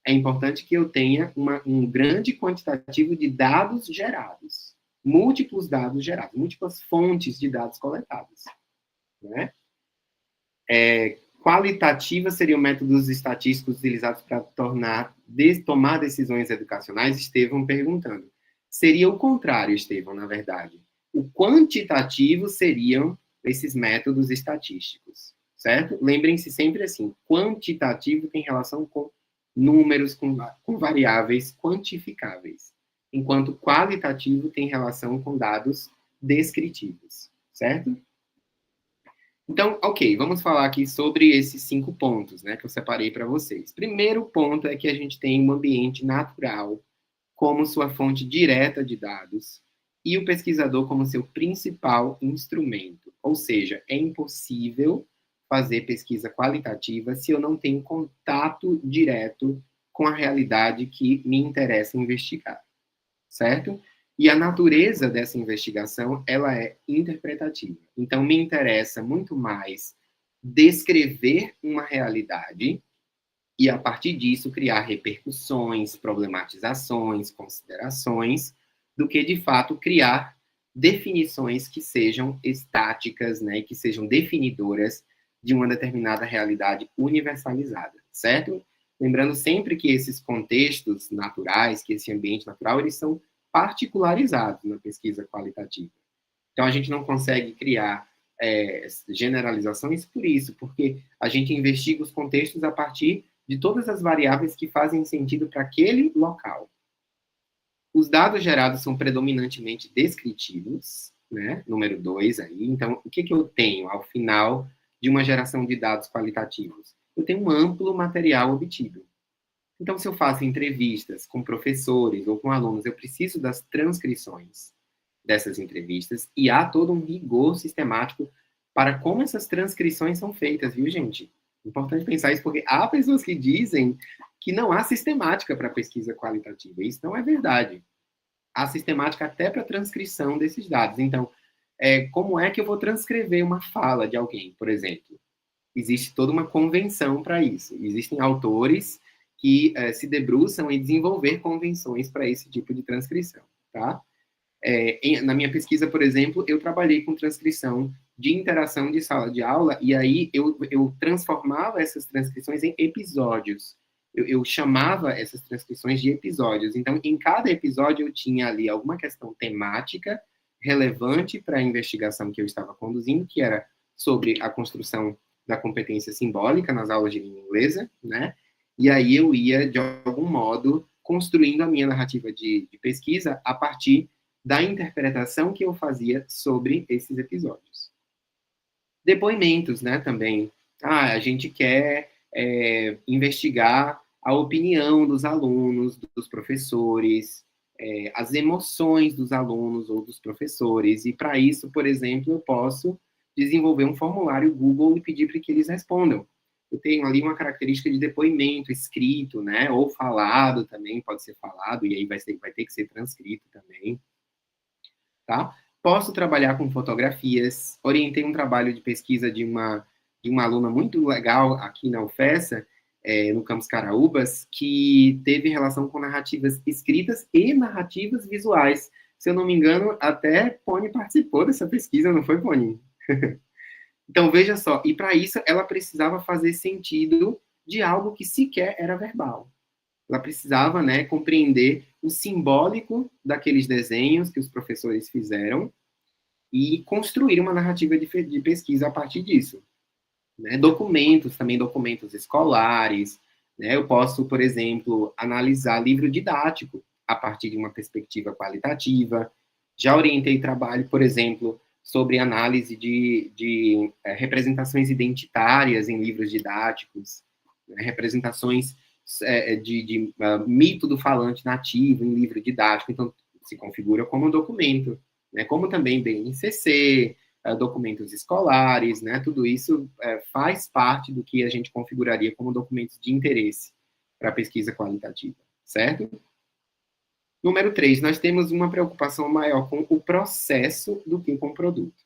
É importante que eu tenha um grande quantitativo de dados gerados, múltiplos dados gerados, múltiplas fontes de dados coletados, né? Qualitativa seriam métodos estatísticos utilizados para tomar decisões educacionais? Estevão perguntando. Seria o contrário, Estevão, na verdade. O quantitativo seriam esses métodos estatísticos, certo? Lembrem-se sempre assim, quantitativo tem relação com números, com variáveis quantificáveis, enquanto qualitativo tem relação com dados descritivos, certo? Então, ok, vamos falar aqui sobre esses 5 pontos, né, que eu separei para vocês. Primeiro ponto é que a gente tem um ambiente natural como sua fonte direta de dados e o pesquisador como seu principal instrumento. Ou seja, é impossível fazer pesquisa qualitativa se eu não tenho contato direto com a realidade que me interessa investigar, certo? E a natureza dessa investigação, ela é interpretativa. Então, me interessa muito mais descrever uma realidade e, a partir disso, criar repercussões, problematizações, considerações, do que, de fato, criar definições que sejam estáticas, né, que sejam definidoras de uma determinada realidade universalizada, certo? Lembrando sempre que esses contextos naturais, que esse ambiente natural, eles são particularizados na pesquisa qualitativa. Então, a gente não consegue criar generalizações por isso, porque a gente investiga os contextos a partir de todas as variáveis que fazem sentido para aquele local. Os dados gerados são predominantemente descritivos, né? Número 2 aí. Então, o que eu tenho ao final de uma geração de dados qualitativos? Eu tenho um amplo material obtido. Então, se eu faço entrevistas com professores ou com alunos, eu preciso das transcrições dessas entrevistas e há todo um rigor sistemático para como essas transcrições são feitas, viu, gente? Importante pensar isso, porque há pessoas que dizem que não há sistemática para pesquisa qualitativa. Isso não é verdade. Há sistemática até para transcrição desses dados. Então, como é que eu vou transcrever uma fala de alguém, por exemplo? Existe toda uma convenção para isso. Existem autores que se debruçam em desenvolver convenções para esse tipo de transcrição, tá? Na minha pesquisa, por exemplo, eu trabalhei com transcrição de interação de sala de aula, e aí eu transformava essas transcrições em episódios. Eu chamava essas transcrições de episódios. Então, em cada episódio, eu tinha ali alguma questão temática relevante para a investigação que eu estava conduzindo, que era sobre a construção da competência simbólica nas aulas de língua inglesa, né? E aí eu ia, de algum modo, construindo a minha narrativa de pesquisa a partir da interpretação que eu fazia sobre esses episódios. Depoimentos, né, também. A gente quer investigar a opinião dos alunos, dos professores, as emoções dos alunos ou dos professores, e para isso, por exemplo, eu posso desenvolver um formulário Google e pedir para que eles respondam. Eu tenho ali uma característica de depoimento escrito, né, ou falado também, pode ser falado, e aí vai ter que ser transcrito também, tá? Posso trabalhar com fotografias. Orientei um trabalho de pesquisa de uma aluna muito legal aqui na UFESA, no Campus Caraúbas, que teve relação com narrativas escritas e narrativas visuais. Se eu não me engano, até Pony participou dessa pesquisa, não foi, Pony? Então, veja só, e para isso ela precisava fazer sentido de algo que sequer era verbal. ela precisava, né, compreender o simbólico daqueles desenhos que os professores fizeram e construir uma narrativa de pesquisa a partir disso. Né? Documentos, também documentos escolares, né? Eu posso, por exemplo, analisar livro didático a partir de uma perspectiva qualitativa. Já orientei trabalho, por exemplo, sobre análise de representações identitárias em livros didáticos, né? Representações de mito do falante nativo em livro didático. Então, se configura como um documento, né? Como também BNCC, documentos escolares, né? Tudo isso faz parte do que a gente configuraria como documentos de interesse para a pesquisa qualitativa, certo? Número 3, nós temos uma preocupação maior com o processo do que com o produto.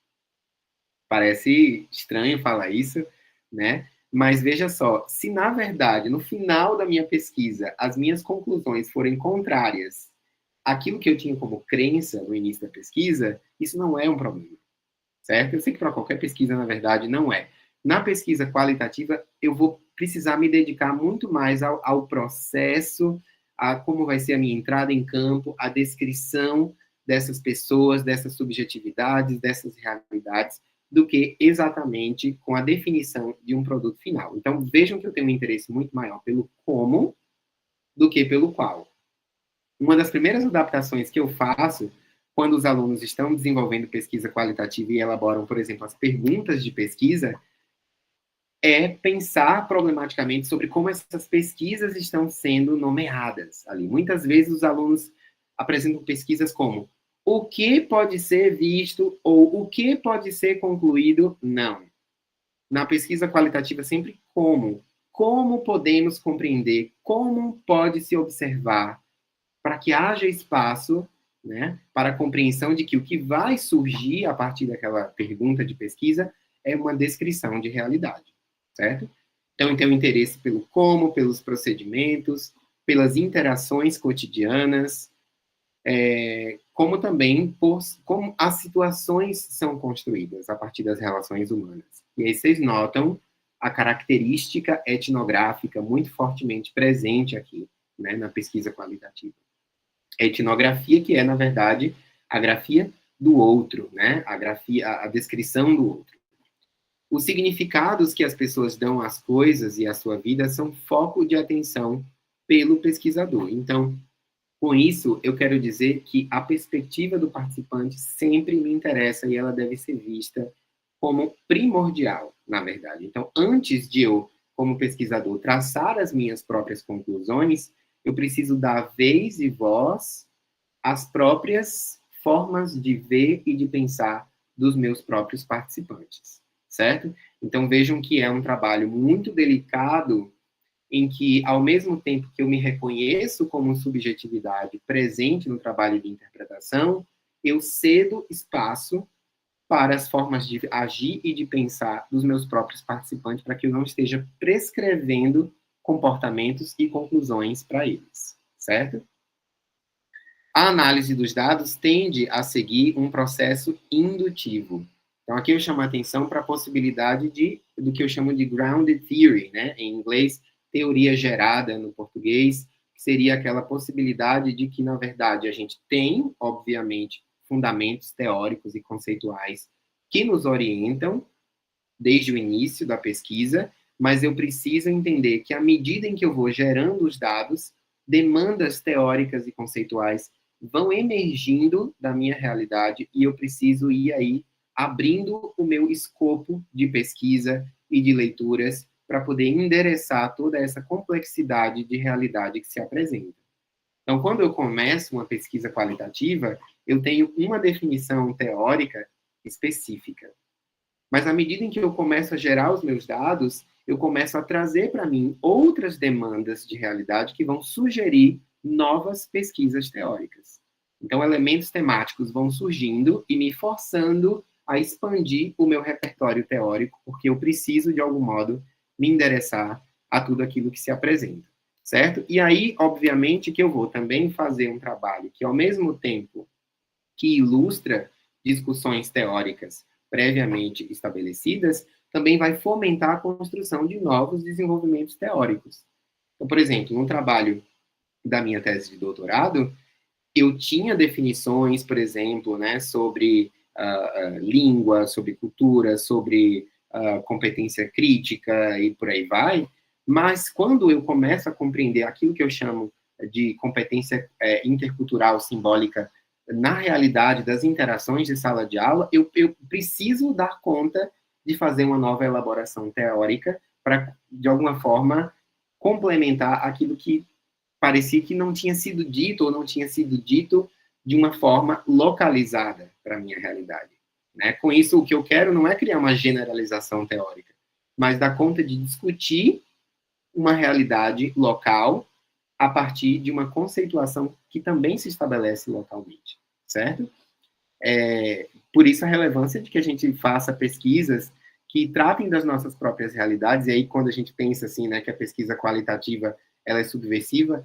Parece estranho falar isso, né? Mas veja só, se na verdade, no final da minha pesquisa, as minhas conclusões forem contrárias àquilo que eu tinha como crença no início da pesquisa, isso não é um problema. Certo? Eu sei que para qualquer pesquisa, na verdade, não é. Na pesquisa qualitativa, eu vou precisar me dedicar muito mais ao processo, a como vai ser a minha entrada em campo, a descrição dessas pessoas, dessas subjetividades, dessas realidades, do que exatamente com a definição de um produto final. Então, vejam que eu tenho um interesse muito maior pelo como do que pelo qual. Uma das primeiras adaptações que eu faço quando os alunos estão desenvolvendo pesquisa qualitativa e elaboram, por exemplo, as perguntas de pesquisa, é pensar problematicamente sobre como essas pesquisas estão sendo nomeadas ali. Muitas vezes os alunos apresentam pesquisas como o que pode ser visto ou o que pode ser concluído, não. Na pesquisa qualitativa, sempre como. Como podemos compreender, como pode se observar, para que haja espaço, né, para a compreensão de que o que vai surgir a partir daquela pergunta de pesquisa é uma descrição de realidade, certo? Então, eu tenho interesse pelo como, pelos procedimentos, pelas interações cotidianas, como também por como as situações são construídas a partir das relações humanas. E aí vocês notam a característica etnográfica muito fortemente presente aqui, né, na pesquisa qualitativa. Etnografia, que é, na verdade, a grafia do outro, né? A descrição do outro. Os significados que as pessoas dão às coisas e à sua vida são foco de atenção pelo pesquisador. Então, com isso, eu quero dizer que a perspectiva do participante sempre me interessa e ela deve ser vista como primordial, na verdade. Então, antes de eu, como pesquisador, traçar as minhas próprias conclusões, eu preciso dar vez e voz às próprias formas de ver e de pensar dos meus próprios participantes, certo? Então, vejam que é um trabalho muito delicado em que, ao mesmo tempo que eu me reconheço como subjetividade presente no trabalho de interpretação, eu cedo espaço para as formas de agir e de pensar dos meus próprios participantes, para que eu não esteja prescrevendo comportamentos e conclusões para eles, certo? A análise dos dados tende a seguir um processo indutivo. Então, aqui eu chamo a atenção para a possibilidade do que eu chamo de grounded theory, né? Em inglês, teoria gerada no português, que seria aquela possibilidade de que, na verdade, a gente tem, obviamente, fundamentos teóricos e conceituais que nos orientam desde o início da pesquisa, mas eu preciso entender que, à medida em que eu vou gerando os dados, demandas teóricas e conceituais vão emergindo da minha realidade e eu preciso ir aí abrindo o meu escopo de pesquisa e de leituras para poder endereçar toda essa complexidade de realidade que se apresenta. Então, quando eu começo uma pesquisa qualitativa, eu tenho uma definição teórica específica. Mas, à medida em que eu começo a gerar os meus dados, eu começo a trazer para mim outras demandas de realidade que vão sugerir novas pesquisas teóricas. Então, elementos temáticos vão surgindo e me forçando a expandir o meu repertório teórico, porque eu preciso, de algum modo, me endereçar a tudo aquilo que se apresenta, certo? E aí, obviamente, que eu vou também fazer um trabalho que, ao mesmo tempo que ilustra discussões teóricas previamente estabelecidas, também vai fomentar a construção de novos desenvolvimentos teóricos. Então, por exemplo, um trabalho da minha tese de doutorado, eu tinha definições, por exemplo, né, sobre língua, sobre cultura, sobre competência crítica e por aí vai, mas quando eu começo a compreender aquilo que eu chamo de competência intercultural simbólica na realidade das interações de sala de aula, eu preciso dar conta de fazer uma nova elaboração teórica para, de alguma forma, complementar aquilo que parecia que não tinha sido dito ou não tinha sido dito de uma forma localizada para a minha realidade. Né? Com isso, o que eu quero não é criar uma generalização teórica, mas dar conta de discutir uma realidade local a partir de uma conceituação que também se estabelece localmente, certo? Por isso a relevância de que a gente faça pesquisas que tratem das nossas próprias realidades, e aí quando a gente pensa assim, né, que a pesquisa qualitativa ela é subversiva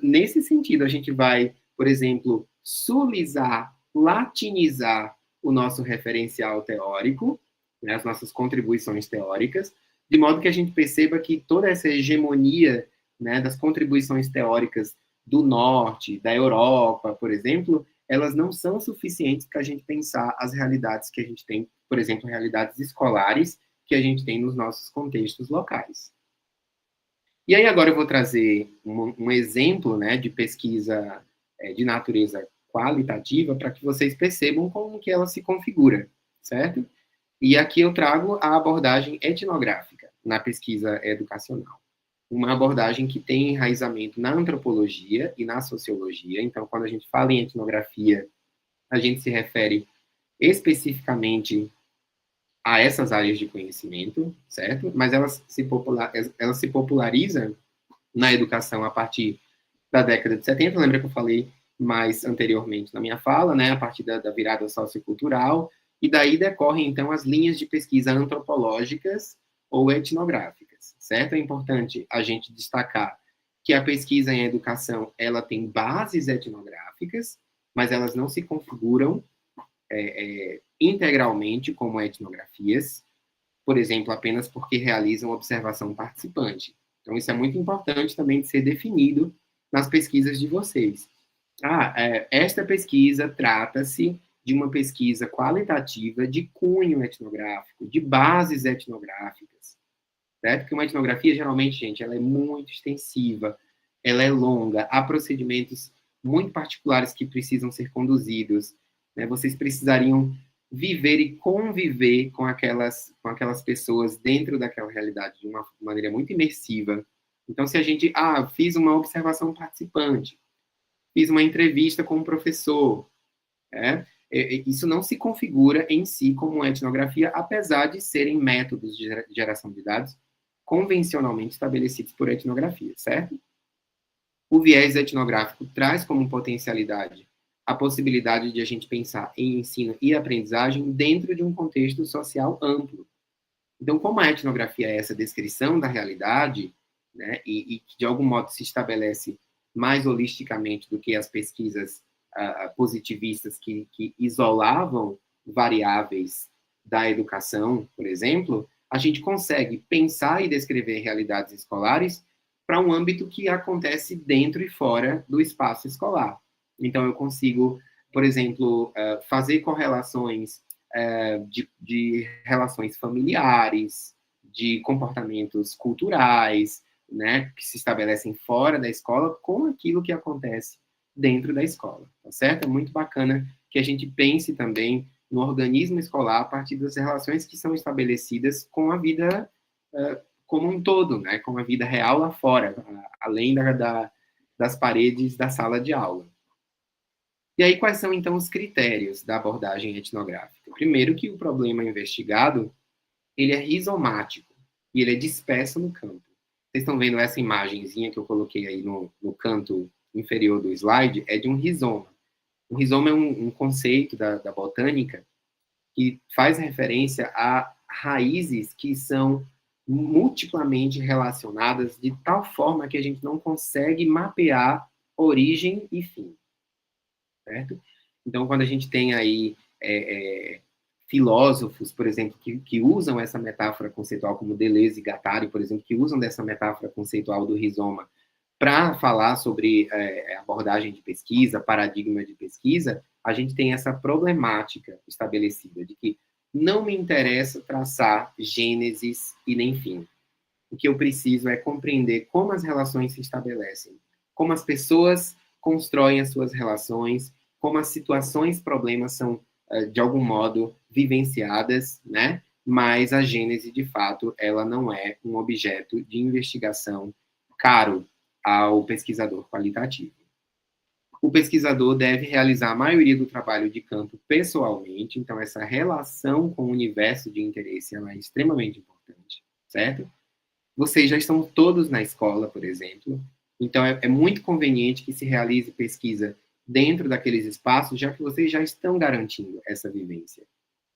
nesse sentido. A gente vai, por exemplo, sulizar, latinizar o nosso referencial teórico, né, as nossas contribuições teóricas, de modo que a gente perceba que toda essa hegemonia, né, das contribuições teóricas do norte, da Europa, por exemplo, elas não são suficientes para a gente pensar as realidades que a gente tem, por exemplo, realidades escolares que a gente tem nos nossos contextos locais. E aí agora eu vou trazer um exemplo, né, de pesquisa de natureza qualitativa para que vocês percebam como que ela se configura, certo? E aqui eu trago a abordagem etnográfica na pesquisa educacional. Uma abordagem que tem enraizamento na antropologia e na sociologia. Então, quando a gente fala em etnografia, a gente se refere especificamente a essas áreas de conhecimento, certo? Mas ela se populariza na educação a partir da década de 70, lembra que eu falei mais anteriormente na minha fala, né? A partir da virada sociocultural, e daí decorrem, então, as linhas de pesquisa antropológicas ou etnográficas, certo? É importante a gente destacar que a pesquisa em educação, ela tem bases etnográficas, mas elas não se configuram integralmente como etnografias, por exemplo, apenas porque realizam observação participante. Então, isso é muito importante também de ser definido nas pesquisas de vocês. Esta pesquisa trata-se de uma pesquisa qualitativa de cunho etnográfico, de bases etnográficas, certo? Porque uma etnografia, geralmente, gente, ela é muito extensiva, ela é longa, há procedimentos muito particulares que precisam ser conduzidos, né? Vocês precisariam viver e conviver com aquelas pessoas dentro daquela realidade de uma maneira muito imersiva. Então, se a gente, fiz uma observação participante, fiz uma entrevista com um professor, isso não se configura em si como etnografia, apesar de serem métodos de geração de dados convencionalmente estabelecidos por etnografia, certo? O viés etnográfico traz como potencialidade a possibilidade de a gente pensar em ensino e aprendizagem dentro de um contexto social amplo. Então, como a etnografia é essa descrição da realidade, né, e que de algum modo se estabelece mais holisticamente do que as pesquisas positivistas que isolavam variáveis da educação, por exemplo, a gente consegue pensar e descrever realidades escolares para um âmbito que acontece dentro e fora do espaço escolar. Então, eu consigo, por exemplo, fazer correlações de relações familiares, de comportamentos culturais, né, que se estabelecem fora da escola com aquilo que acontece dentro da escola, tá certo? É muito bacana que a gente pense também no organismo escolar a partir das relações que são estabelecidas com a vida como um todo, né, com a vida real lá fora, além das paredes da sala de aula. E aí, quais são, então, os critérios da abordagem etnográfica? Primeiro, que o problema investigado, ele é rizomático, e ele é disperso no campo. Vocês estão vendo essa imagenzinha que eu coloquei aí no canto inferior do slide, é de um rizoma. O rizoma é um conceito da botânica que faz referência a raízes que são multiplamente relacionadas de tal forma que a gente não consegue mapear origem e fim. Certo? Então, quando a gente tem aí filósofos, por exemplo, que usam essa metáfora conceitual, como Deleuze e Guattari, por exemplo, que usam dessa metáfora conceitual do rizoma Para falar sobre abordagem de pesquisa, paradigma de pesquisa, a gente tem essa problemática estabelecida de que não me interessa traçar gênesis e nem fim. O que eu preciso é compreender como as relações se estabelecem, como as pessoas constroem as suas relações, como as situações, problemas são, de algum modo, vivenciadas, né? Mas a gênese, de fato, ela não é um objeto de investigação caro ao pesquisador qualitativo. O pesquisador deve realizar a maioria do trabalho de campo pessoalmente, então essa relação com o universo de interesse ela é extremamente importante, certo? Vocês já estão todos na escola, por exemplo, então é muito conveniente que se realize pesquisa dentro daqueles espaços, já que vocês já estão garantindo essa vivência.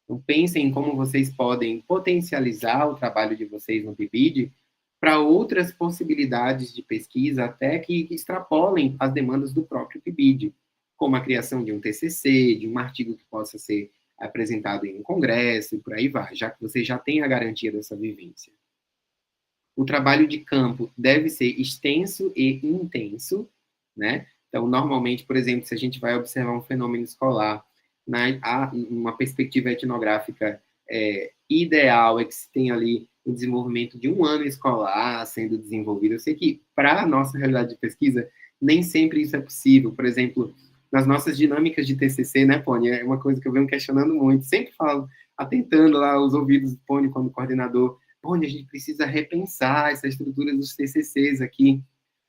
Então pensem em como vocês podem potencializar o trabalho de vocês no PIBID para outras possibilidades de pesquisa, até que extrapolem as demandas do próprio PIBID, como a criação de um TCC, de um artigo que possa ser apresentado em um congresso, e por aí vai, já que você já tem a garantia dessa vivência. O trabalho de campo deve ser extenso e intenso, né? Então, normalmente, por exemplo, se a gente vai observar um fenômeno escolar, uma perspectiva etnográfica ideal é que se tenha ali o desenvolvimento de um ano escolar sendo desenvolvido. Eu sei que, para a nossa realidade de pesquisa, nem sempre isso é possível. Por exemplo, nas nossas dinâmicas de TCC, né, Pony? É uma coisa que eu venho questionando muito. Sempre falo, atentando lá os ouvidos do Pony como coordenador. Pony, a gente precisa repensar essa estrutura dos TCCs aqui.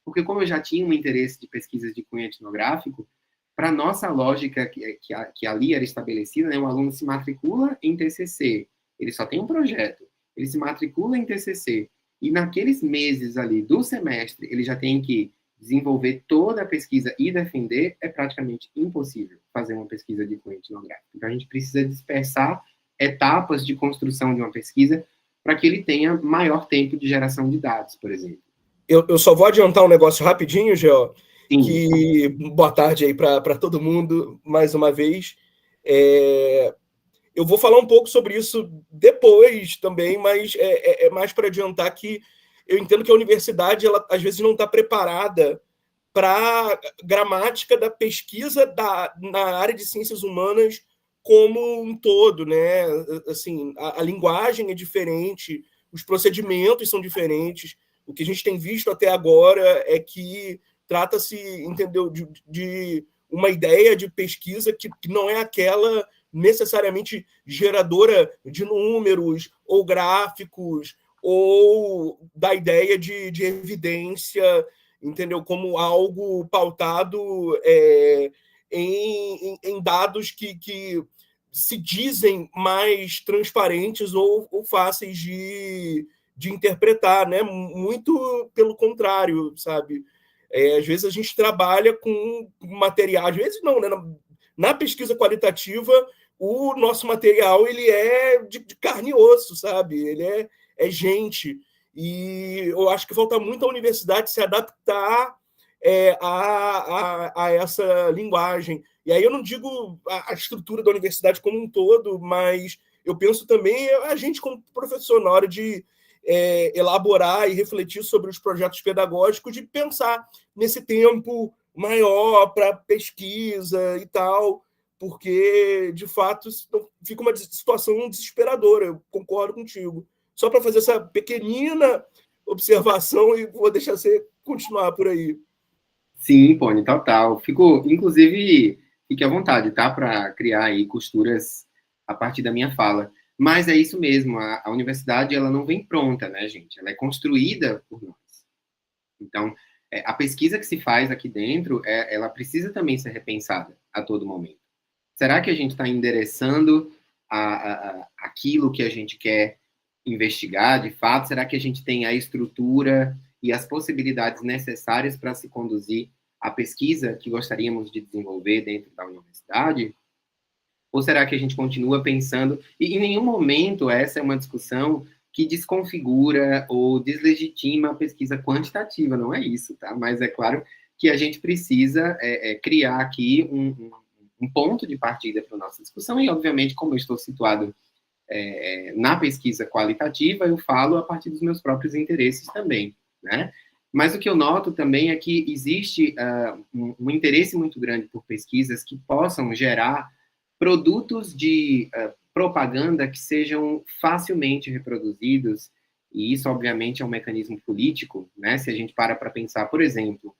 Porque como eu já tinha um interesse de pesquisas de cunho etnográfico, para a nossa lógica que ali era estabelecida, né, o aluno se matricula em TCC, ele só tem um projeto, ele se matricula em TCC, e naqueles meses ali do semestre, ele já tem que desenvolver toda a pesquisa e defender, é praticamente impossível fazer uma pesquisa de cunho etnográfico. Então, a gente precisa dispersar etapas de construção de uma pesquisa para que ele tenha maior tempo de geração de dados, por exemplo. Eu só vou adiantar um negócio rapidinho, Geo, Sim. que boa tarde aí para todo mundo, mais uma vez. Eu vou falar um pouco sobre isso depois também, mas é mais para adiantar que eu entendo que a universidade, ela às vezes não está preparada para a gramática da pesquisa na área de ciências humanas como um todo, né? Assim, a linguagem é diferente, os procedimentos são diferentes. O que a gente tem visto até agora é que trata-se, entendeu, de uma ideia de pesquisa que não é aquela necessariamente geradora de números ou gráficos ou da ideia de evidência, entendeu, como algo pautado em dados que se dizem mais transparentes ou fáceis de interpretar, né? Muito pelo contrário, sabe? Às vezes a gente trabalha com material, às vezes não, né? Na pesquisa qualitativa, o nosso material ele é de carne e osso, sabe? Ele é gente. E eu acho que falta muito a universidade se adaptar a essa linguagem. E aí eu não digo a estrutura da universidade como um todo, mas eu penso também a gente como professor, na hora de elaborar e refletir sobre os projetos pedagógicos, de pensar nesse tempo maior para pesquisa e tal, porque, de fato, fica uma situação desesperadora. Eu concordo contigo. Só para fazer essa pequenina observação e vou deixar você continuar por aí. Sim, Pony, total. Inclusive, fique à vontade, tá? Para criar aí costuras a partir da minha fala. Mas é isso mesmo, a universidade ela não vem pronta, né, gente? Ela é construída por nós. Então, a pesquisa que se faz aqui dentro, ela precisa também ser repensada a todo momento. Será que a gente está endereçando aquilo que a gente quer investigar, de fato? Será que a gente tem a estrutura e as possibilidades necessárias para se conduzir a pesquisa que gostaríamos de desenvolver dentro da universidade? Ou será que a gente continua pensando... E em nenhum momento essa é uma discussão que desconfigura ou deslegitima a pesquisa quantitativa, não é isso, tá? Mas é claro que a gente precisa criar aqui um ponto de partida para a nossa discussão, e obviamente, como eu estou situado na pesquisa qualitativa, eu falo a partir dos meus próprios interesses também, né? Mas o que eu noto também é que existe um interesse muito grande por pesquisas que possam gerar produtos de propaganda que sejam facilmente reproduzidos, e isso, obviamente, é um mecanismo político, né? Se a gente para pensar, por exemplo,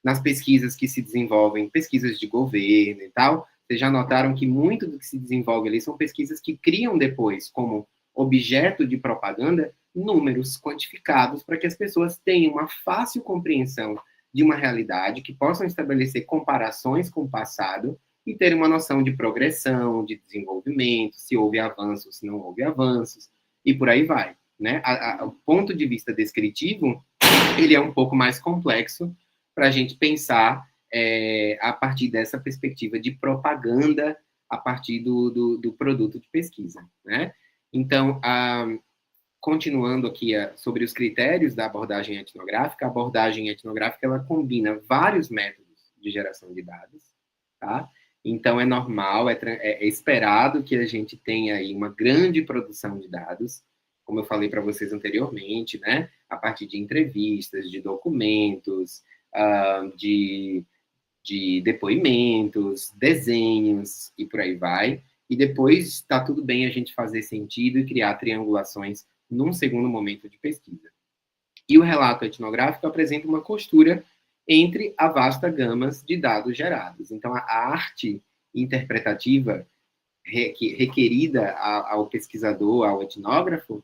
nas pesquisas que se desenvolvem, pesquisas de governo e tal, vocês já notaram que muito do que se desenvolve ali são pesquisas que criam depois, como objeto de propaganda, números quantificados para que as pessoas tenham uma fácil compreensão de uma realidade, que possam estabelecer comparações com o passado e ter uma noção de progressão, de desenvolvimento, se houve avanços, se não houve avanços, e por aí vai. Né? O ponto de vista descritivo, ele é um pouco mais complexo para a gente pensar a partir dessa perspectiva de propaganda a partir do produto de pesquisa. Né? Então, continuando aqui sobre os critérios da abordagem etnográfica, a abordagem etnográfica ela combina vários métodos de geração de dados, tá? Então, é normal, é esperado que a gente tenha aí uma grande produção de dados, como eu falei para vocês anteriormente, né? A partir de entrevistas, de documentos, de depoimentos, desenhos e por aí vai. E depois está tudo bem a gente fazer sentido e criar triangulações num segundo momento de pesquisa. E o relato etnográfico apresenta uma costura entre a vasta gama de dados gerados. Então, a arte interpretativa requerida ao pesquisador, ao etnógrafo,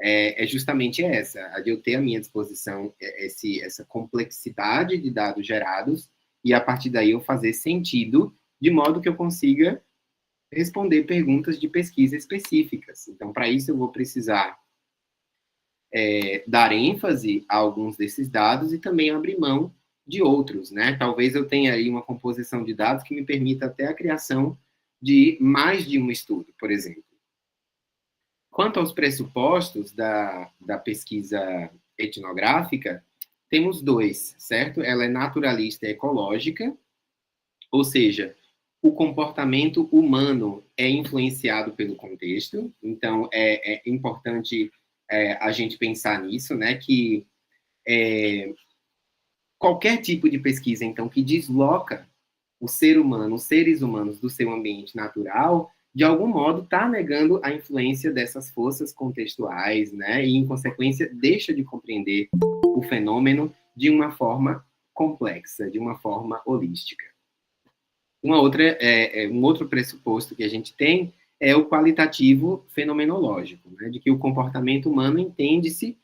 é justamente essa, a de eu ter à minha disposição essa complexidade de dados gerados e, a partir daí, eu fazer sentido de modo que eu consiga responder perguntas de pesquisa específicas. Então, para isso, eu vou precisar dar ênfase a alguns desses dados e também abrir mão de outros, né? Talvez eu tenha aí uma composição de dados que me permita até a criação de mais de um estudo, por exemplo. Quanto aos pressupostos da pesquisa etnográfica, temos dois, certo? Ela é naturalista e ecológica, ou seja, o comportamento humano é influenciado pelo contexto, então é importante a gente pensar nisso, né, que qualquer tipo de pesquisa, então, que desloca o ser humano, os seres humanos do seu ambiente natural, de algum modo está negando a influência dessas forças contextuais, né, e, em consequência, deixa de compreender o fenômeno de uma forma complexa, de uma forma holística. Um outro pressuposto que a gente tem é o qualitativo fenomenológico, né, de que o comportamento humano entende-se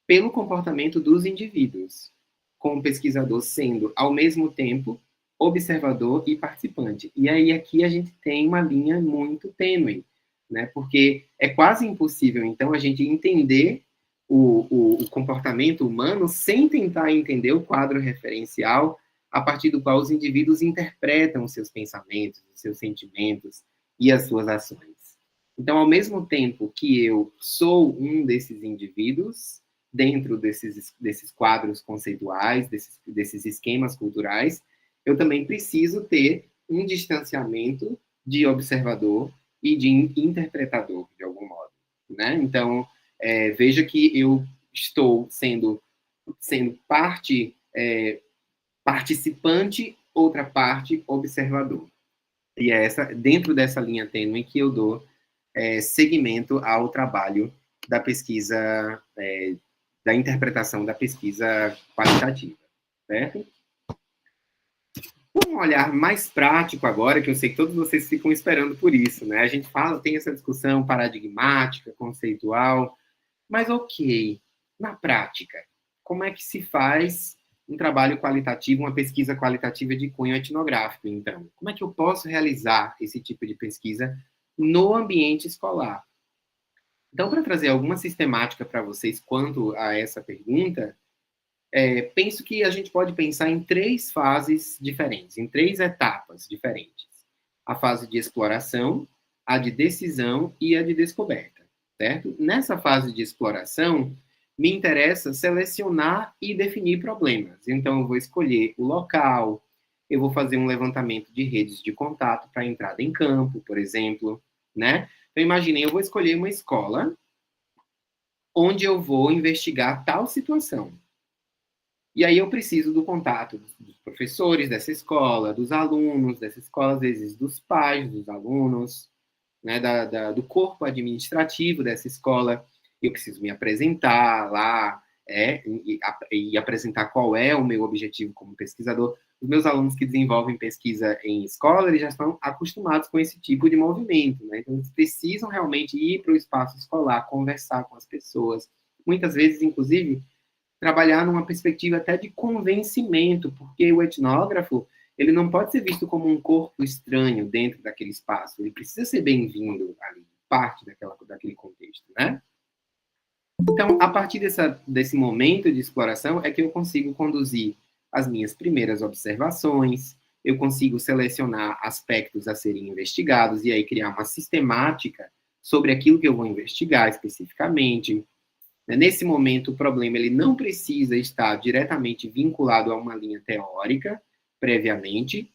pelo comportamento dos indivíduos, com o pesquisador sendo, ao mesmo tempo, observador e participante. E aí aqui a gente tem uma linha muito tênue, né, porque é quase impossível, então, a gente entender o comportamento humano sem tentar entender o quadro referencial a partir do qual os indivíduos interpretam os seus pensamentos, os seus sentimentos e as suas ações. Então, ao mesmo tempo que eu sou um desses indivíduos, dentro desses quadros conceituais, desses esquemas culturais, eu também preciso ter um distanciamento de observador e de interpretador, de algum modo. Né? Então, veja que eu estou sendo parte participante, outra parte observador. E é dentro dessa linha tênue que eu dou seguimento ao trabalho da pesquisa, da interpretação da pesquisa qualitativa, certo? Um olhar mais prático agora, que eu sei que todos vocês ficam esperando por isso, né? A gente tem essa discussão paradigmática, conceitual, mas ok, na prática, como é que se faz um trabalho qualitativo, uma pesquisa qualitativa de cunho etnográfico, então? Como é que eu posso realizar esse tipo de pesquisa no ambiente escolar? Então, para trazer alguma sistemática para vocês quanto a essa pergunta, penso que a gente pode pensar em 3 fases diferentes, em 3 etapas diferentes. A fase de exploração, a de decisão e a de descoberta, certo? Nessa fase de exploração, me interessa selecionar e definir problemas. Então, eu vou escolher o local, eu vou fazer um levantamento de redes de contato para entrada em campo, por exemplo, né? Então, imaginem, eu vou escolher uma escola onde eu vou investigar tal situação. E aí eu preciso do contato dos professores dessa escola, dos alunos dessa escola, às vezes dos pais dos alunos, né, do corpo administrativo dessa escola. Eu preciso me apresentar lá, e apresentar qual é o meu objetivo como pesquisador. Os meus alunos que desenvolvem pesquisa em escola, eles já estão acostumados com esse tipo de movimento, né? Então, eles precisam realmente ir para o espaço escolar, conversar com as pessoas. Muitas vezes, inclusive, trabalhar numa perspectiva até de convencimento, porque o etnógrafo, ele não pode ser visto como um corpo estranho dentro daquele espaço, ele precisa ser bem-vindo ali, parte daquele contexto, né? Então, a partir desse momento de exploração é que eu consigo conduzir as minhas primeiras observações, eu consigo selecionar aspectos a serem investigados e aí criar uma sistemática sobre aquilo que eu vou investigar especificamente. Nesse momento, o problema ele não precisa estar diretamente vinculado a uma linha teórica previamente,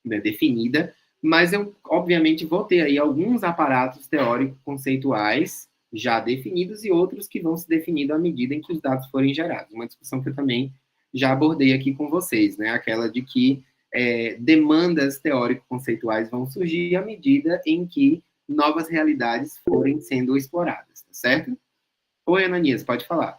né, definida, mas eu, obviamente, vou ter aí alguns aparatos teóricos conceituais já definidos e outros que vão se definindo à medida em que os dados forem gerados. Uma discussão que eu também já abordei aqui com vocês, né? Aquela de que demandas teórico-conceituais vão surgir à medida em que novas realidades forem sendo exploradas, tá certo? Oi, Ananias, pode falar.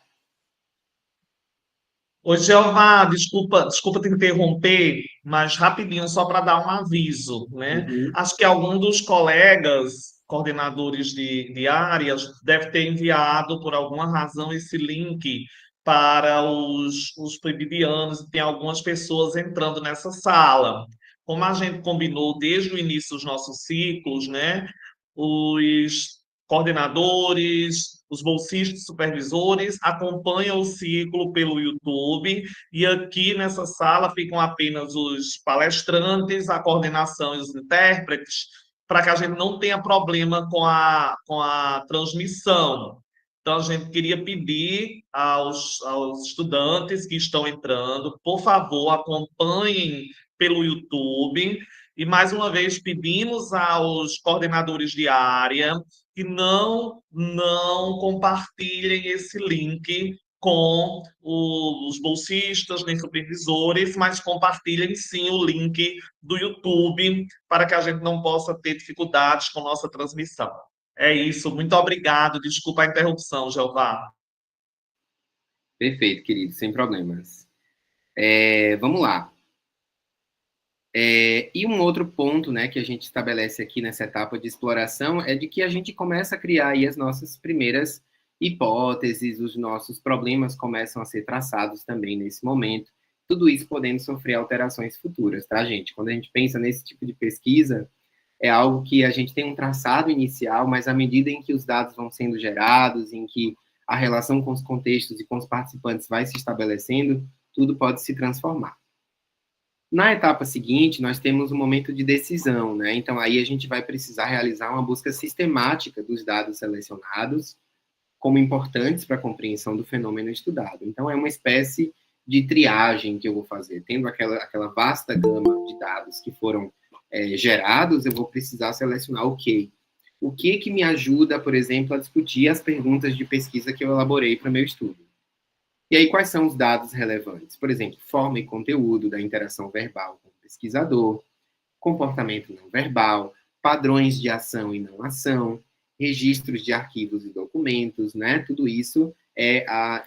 Ô, Jeová, desculpa te interromper, mas rapidinho, só para dar um aviso, né? Uhum. Acho que algum dos colegas, coordenadores de áreas, deve ter enviado, por alguma razão, esse link para os plebianos, e tem algumas pessoas entrando nessa sala. Como a gente combinou desde o início dos nossos ciclos, né? Os coordenadores, os bolsistas, supervisores acompanham o ciclo pelo YouTube e aqui nessa sala ficam apenas os palestrantes, a coordenação e os intérpretes, para que a gente não tenha problema com a transmissão. Então, a gente queria pedir aos estudantes que estão entrando, por favor, acompanhem pelo YouTube. E, mais uma vez, pedimos aos coordenadores de área que não compartilhem esse link com os bolsistas, nem supervisores, mas compartilhem sim o link do YouTube para que a gente não possa ter dificuldades com nossa transmissão. É isso, muito obrigado. Desculpa a interrupção, Jeová. Perfeito, querido, sem problemas. Vamos lá. E um outro ponto, né, que a gente estabelece aqui nessa etapa de exploração é de que a gente começa a criar aí as nossas primeiras hipóteses, os nossos problemas começam a ser traçados também nesse momento, tudo isso podendo sofrer alterações futuras, tá, gente? Quando a gente pensa nesse tipo de pesquisa, é algo que a gente tem um traçado inicial, mas à medida em que os dados vão sendo gerados, em que a relação com os contextos e com os participantes vai se estabelecendo, tudo pode se transformar. Na etapa seguinte, nós temos um momento de decisão, né? Então, aí a gente vai precisar realizar uma busca sistemática dos dados selecionados como importantes para a compreensão do fenômeno estudado. Então, é uma espécie de triagem que eu vou fazer. Tendo aquela vasta gama de dados que foram gerados, eu vou precisar selecionar o que me ajuda, por exemplo, a discutir as perguntas de pesquisa que eu elaborei para o meu estudo. E aí, quais são os dados relevantes? Por exemplo, forma e conteúdo da interação verbal com o pesquisador, comportamento não verbal, padrões de ação e não ação, registros de arquivos e documentos, né? Tudo isso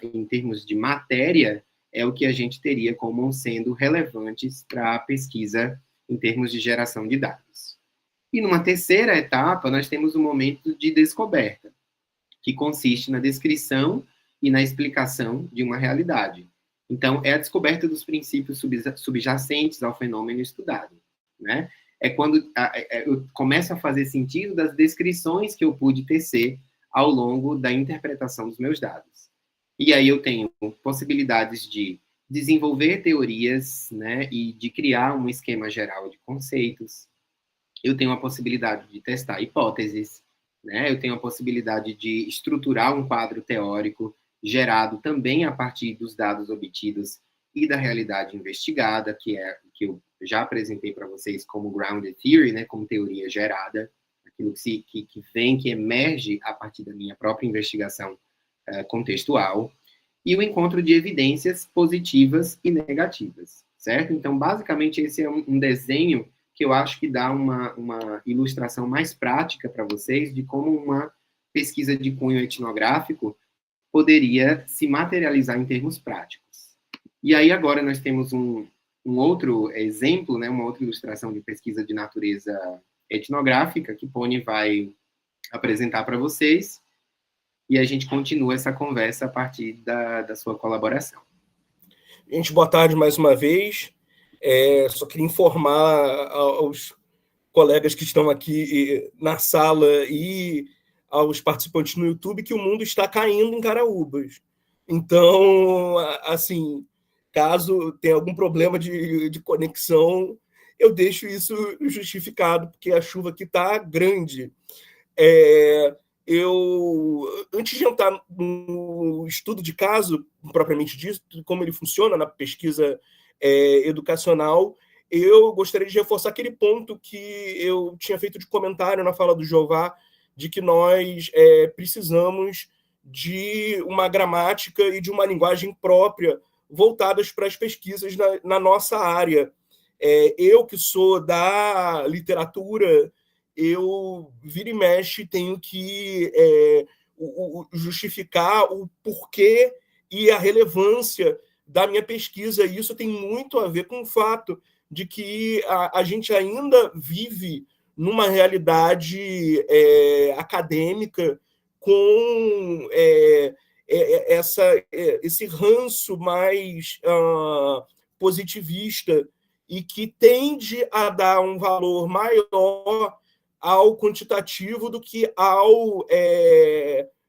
em termos de matéria, é o que a gente teria como sendo relevantes para a pesquisa em termos de geração de dados. E numa terceira etapa, nós temos um momento de descoberta, que consiste na descrição e na explicação de uma realidade. Então, é a descoberta dos princípios subjacentes ao fenômeno estudado, né? É quando eu começo a fazer sentido das descrições que eu pude tecer ao longo da interpretação dos meus dados. E aí eu tenho possibilidades de desenvolver teorias, né, e de criar um esquema geral de conceitos. Eu tenho a possibilidade de testar hipóteses, né? Eu tenho a possibilidade de estruturar um quadro teórico gerado também a partir dos dados obtidos e da realidade investigada, que eu já apresentei para vocês como grounded theory, né, como teoria gerada, aquilo que emerge a partir da minha própria investigação contextual. e o encontro de evidências positivas e negativas, certo? Então, basicamente, esse é um desenho que eu acho que dá uma ilustração mais prática para vocês de como uma pesquisa de cunho etnográfico poderia se materializar em termos práticos. E aí, agora, nós temos um outro exemplo, né, uma outra ilustração de pesquisa de natureza etnográfica, que Pony vai apresentar para vocês, e a gente continua essa conversa a partir da sua colaboração. Gente, boa tarde mais uma vez. Só queria informar aos colegas que estão aqui na sala e aos participantes no YouTube que o mundo está caindo em Caraúbas. Então, assim, caso tenha algum problema de conexão, eu deixo isso justificado, porque a chuva aqui está grande. Antes de entrar no estudo de caso, propriamente dito, como ele funciona na pesquisa educacional, eu gostaria de reforçar aquele ponto que eu tinha feito de comentário na fala do Jeová, de que nós precisamos de uma gramática e de uma linguagem própria voltadas para as pesquisas na nossa área. Eu, que sou da literatura, eu vira e mexe tenho que justificar o porquê e a relevância da minha pesquisa, e isso tem muito a ver com o fato de que a gente ainda vive numa realidade acadêmica com esse ranço mais positivista e que tende a dar um valor maior ao quantitativo do que ao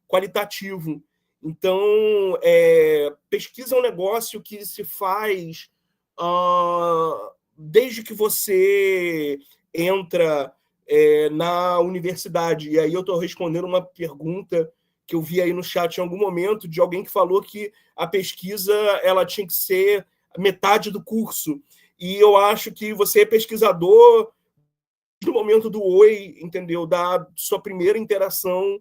qualitativo. Então, pesquisa é um negócio que se faz desde que você entra na universidade. E aí eu estou respondendo uma pergunta que eu vi aí no chat em algum momento de alguém que falou que a pesquisa ela tinha que ser metade do curso. E eu acho que você é pesquisador no momento do oi, entendeu? Da sua primeira interação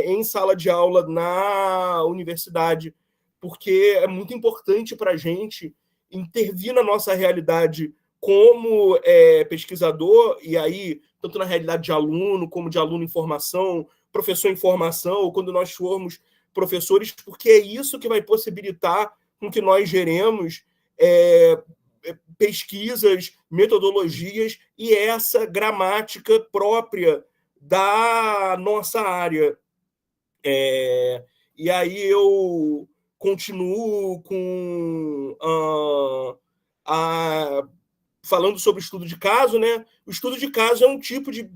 em sala de aula na universidade, porque é muito importante para a gente intervir na nossa realidade como pesquisador, e aí, tanto na realidade de aluno, como de aluno em formação, professor em formação, ou quando nós formos professores, porque é isso que vai possibilitar com que nós geremos pesquisas, metodologias e essa gramática própria da nossa área. E aí eu continuo com falando sobre o estudo de caso, né? O estudo de caso é um tipo de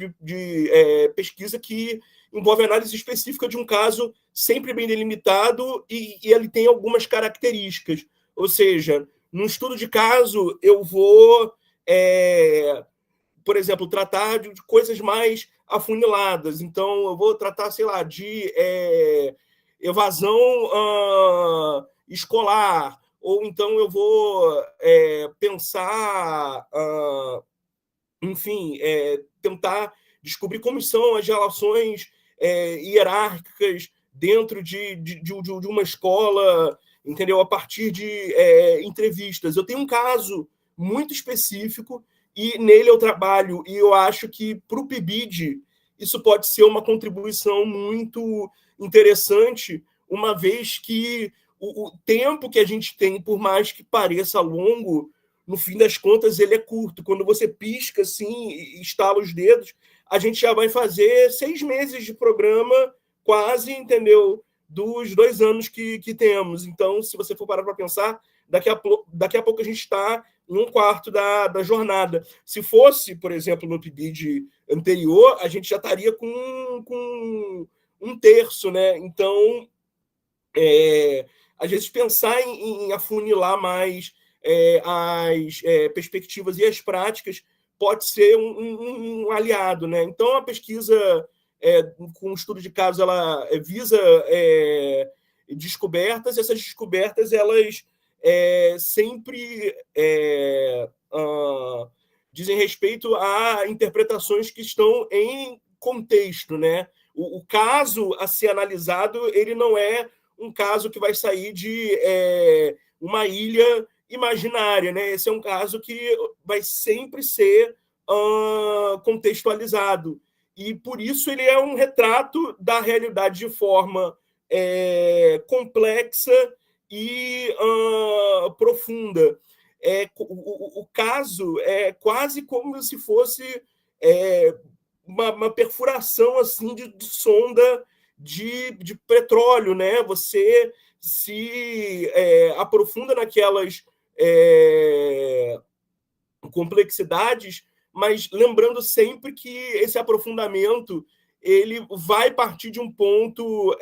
pesquisa que envolve análise específica de um caso sempre bem delimitado e ele tem algumas características. Ou seja, no estudo de caso, eu vou, por exemplo, tratar de coisas mais afuniladas. Então, eu vou tratar, sei lá, de evasão escolar, ou então eu vou pensar, enfim, tentar descobrir como são as relações hierárquicas dentro de uma escola, entendeu? A partir de entrevistas. Eu tenho um caso muito específico e nele eu trabalho, e eu acho que para o PIBID isso pode ser uma contribuição muito interessante, uma vez que o tempo que a gente tem, por mais que pareça longo, no fim das contas ele é curto. Quando você pisca assim, estala os dedos, a gente já vai fazer 6 meses de programa quase, entendeu? Dos 2 anos que temos. Então, se você for parar para pensar, daqui a pouco a gente está em 1/4 da jornada. Se fosse, por exemplo, no PIBID anterior, a gente já estaria com 1/3, né? Então, às vezes, pensar em afunilar mais as perspectivas e as práticas pode ser um aliado, né? Então, a pesquisa com o estudo de casos, ela visa descobertas, e essas descobertas, elas sempre dizem respeito a interpretações que estão em contexto, né? O caso a ser analisado, ele não é um caso que vai sair de uma ilha imaginária, né? Esse é um caso que vai sempre ser contextualizado. E, por isso, ele é um retrato da realidade de forma complexa e profunda. O caso é quase como se fosse uma perfuração assim de sonda de petróleo, né? Você se aprofunda naquelas complexidades, mas lembrando sempre que esse aprofundamento ele vai partir de um ponto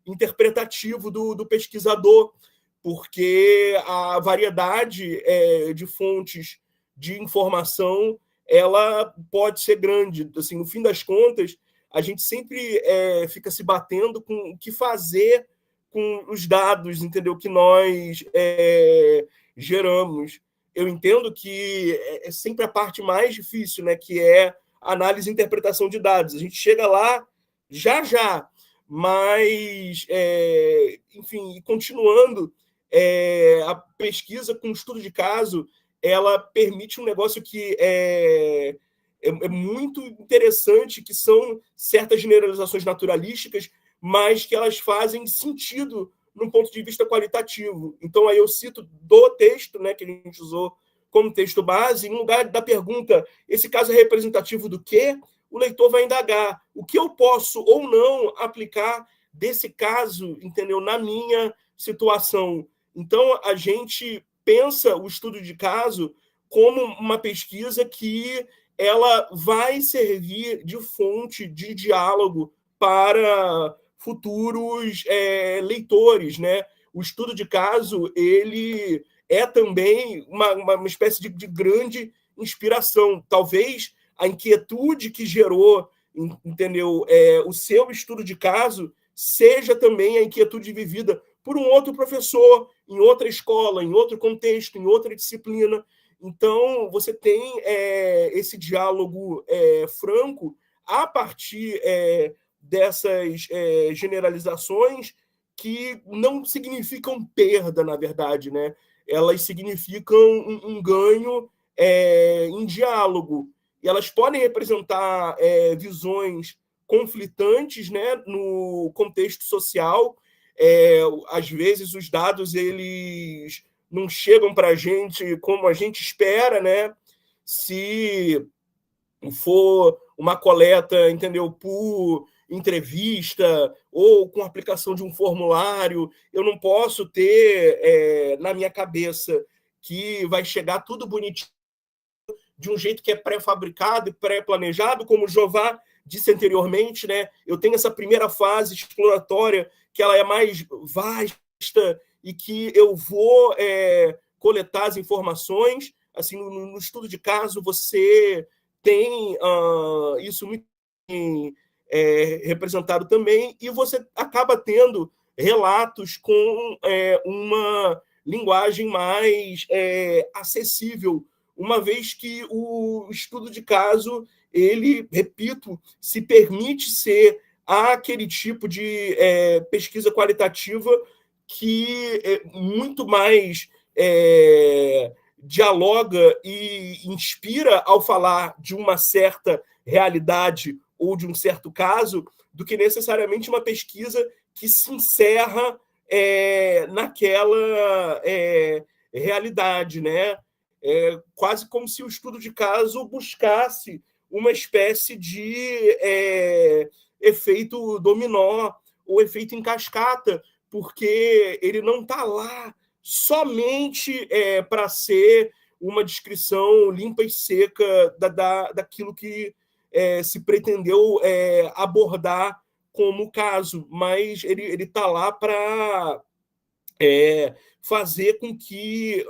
interpretativo do pesquisador, porque a variedade de fontes de informação ela pode ser grande. Assim, no fim das contas, a gente sempre fica se batendo com o que fazer com os dados, entendeu? Que nós geramos. Eu entendo que é sempre a parte mais difícil, né? Que é a análise e interpretação de dados. A gente chega lá já, mas, enfim, continuando, a pesquisa com estudo de caso, ela permite um negócio que é muito interessante, que são certas generalizações naturalísticas, mas que elas fazem sentido num ponto de vista qualitativo. Então, aí eu cito do texto, né, que a gente usou como texto base, em lugar da pergunta, esse caso é representativo do quê? O leitor vai indagar o que eu posso ou não aplicar desse caso, entendeu? Na minha situação. Então, a gente pensa o estudo de caso como uma pesquisa que ela vai servir de fonte de diálogo para futuros leitores, né? O estudo de caso ele é também uma espécie de grande inspiração. Talvez a inquietude que gerou, entendeu, o seu estudo de caso seja também a inquietude vivida por um outro professor, em outra escola, em outro contexto, em outra disciplina. Então, você tem esse diálogo franco a partir dessas generalizações que não significam perda, na verdade, né? Elas significam um ganho em diálogo. E elas podem representar visões conflitantes, né, no contexto social. Às vezes, os dados eles não chegam para a gente como a gente espera, né? Se for uma coleta, entendeu, por entrevista ou com aplicação de um formulário, eu não posso ter na minha cabeça que vai chegar tudo bonitinho de um jeito que é pré-fabricado e pré-planejado, como o Jová disse anteriormente, né? Eu tenho essa primeira fase exploratória que ela é mais vasta e que eu vou coletar as informações. Assim, no estudo de caso, você tem isso muito bem representado também, e você acaba tendo relatos com uma linguagem mais acessível, uma vez que o estudo de caso, ele, repito, se permite ser aquele tipo de pesquisa qualitativa que muito mais dialoga e inspira ao falar de uma certa realidade ou de um certo caso, do que necessariamente uma pesquisa que se encerra naquela realidade, né? Quase como se o estudo de caso buscasse uma espécie de efeito dominó ou efeito em cascata, porque ele não está lá somente para ser uma descrição limpa e seca daquilo que se pretendeu abordar como caso, mas ele está lá para fazer com que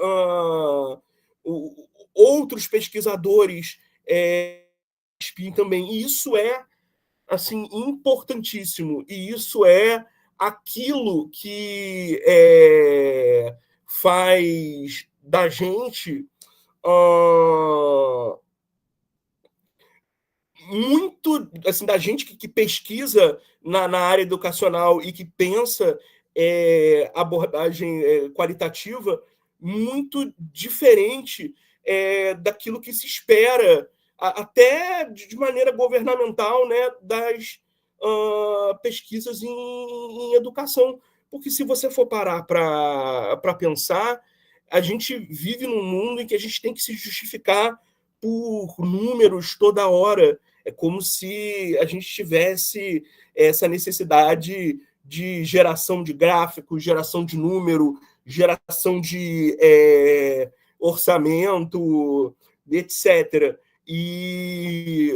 outros pesquisadores espiem também. E isso é assim importantíssimo. E isso é aquilo que faz da gente muito, assim, da gente que pesquisa na área educacional e que pensa abordagem qualitativa muito diferente daquilo que se espera, até de maneira governamental, né, das pesquisas em educação. Porque se você for parar para pensar, a gente vive num mundo em que a gente tem que se justificar por números toda hora. É como se a gente tivesse essa necessidade de geração de gráficos, geração de número, geração de orçamento, etc. E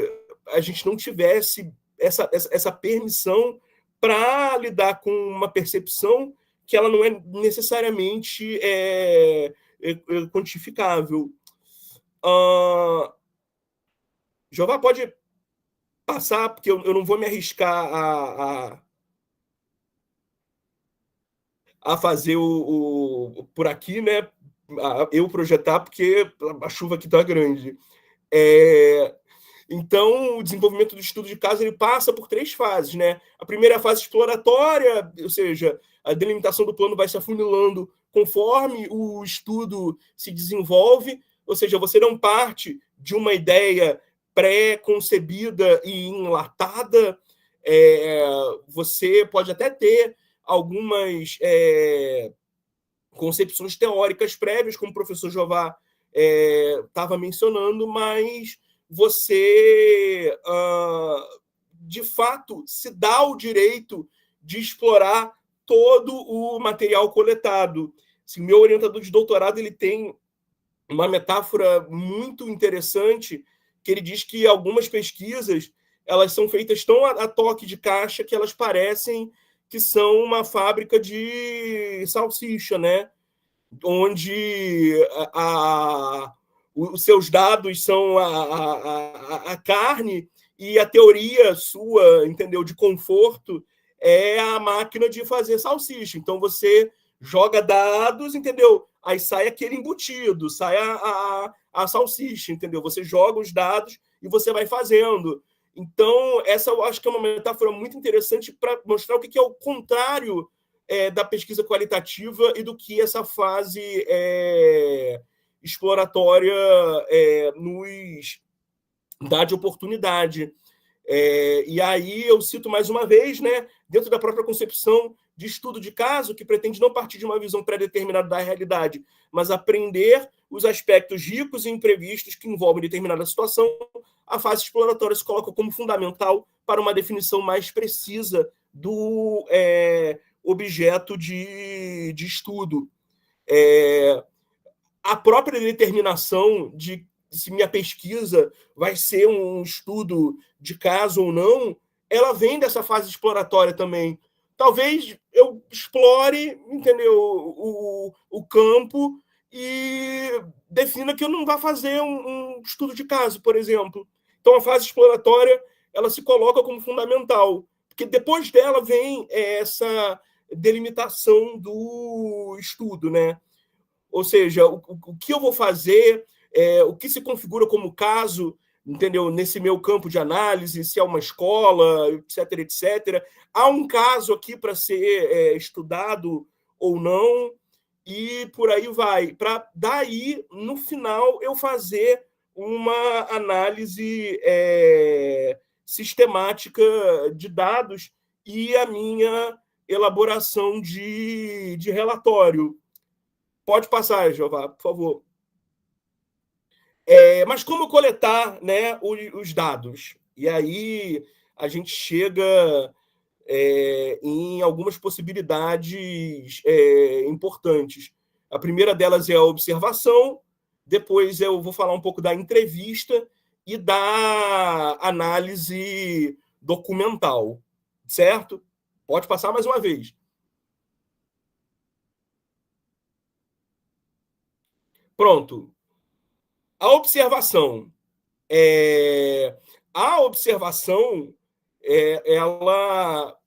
a gente não tivesse essa permissão para lidar com uma percepção que ela não é necessariamente quantificável. Jeová, pode passar, porque eu não vou me arriscar a fazer por aqui, né? Eu projetar, porque a chuva aqui está grande. Então, o desenvolvimento do estudo de caso ele passa por 3 fases, né? A primeira é a fase exploratória, ou seja, a delimitação do plano vai se afunilando conforme o estudo se desenvolve, ou seja, você não parte de uma ideia pré-concebida e enlatada, você pode até ter algumas concepções teóricas prévias, como o professor Jeová estava mencionando, mas você, de fato, se dá o direito de explorar todo o material coletado. Assim, meu orientador de doutorado ele tem uma metáfora muito interessante, que ele diz que algumas pesquisas elas são feitas tão a toque de caixa que elas parecem que são uma fábrica de salsicha, né? Onde os seus dados são a carne e a teoria sua, entendeu, de conforto é a máquina de fazer salsicha. Então você joga dados, entendeu? Aí sai aquele embutido, sai a salsicha, entendeu? Você joga os dados e você vai fazendo. Então, essa eu acho que é uma metáfora muito interessante para mostrar o que é o contrário da pesquisa qualitativa e do que essa fase exploratória nos dá de oportunidade. E aí eu cito mais uma vez, né, dentro da própria concepção de estudo de caso, que pretende não partir de uma visão pré-determinada da realidade, mas aprender os aspectos ricos e imprevistos que envolvem determinada situação, a fase exploratória se coloca como fundamental para uma definição mais precisa do objeto de estudo. A própria determinação de se minha pesquisa vai ser um estudo de caso ou não, ela vem dessa fase exploratória também. Talvez eu explore, entendeu, o campo e defina que eu não vou fazer um estudo de caso, por exemplo. Então, a fase exploratória ela se coloca como fundamental, porque depois dela vem essa delimitação do estudo, né? Ou seja, o que eu vou fazer, o que se configura como caso, entendeu? Nesse meu campo de análise, se é uma escola, etc, etc. Há um caso aqui para ser estudado ou não, e por aí vai. Para daí, no final, eu fazer uma análise sistemática de dados e a minha elaboração de relatório. Pode passar, Jeová, por favor. Mas como coletar, né, os dados? E aí a gente chega em algumas possibilidades importantes. A primeira delas é a observação, depois eu vou falar um pouco da entrevista e da análise documental, certo? Pode passar mais uma vez. Pronto. A observação. A observação ela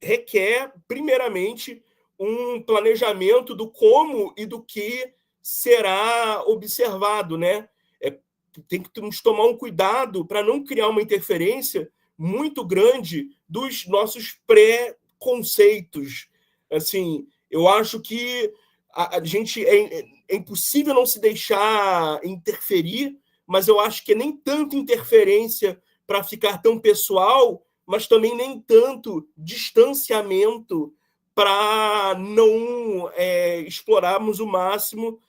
requer, primeiramente, um planejamento do como e do que será observado, né? Tem que tomar um cuidado para não criar uma interferência muito grande dos nossos pré-conceitos. Assim, eu acho que a gente é impossível não se deixar interferir, mas eu acho que nem tanto interferência para ficar tão pessoal, mas também nem tanto distanciamento para não explorarmos o máximo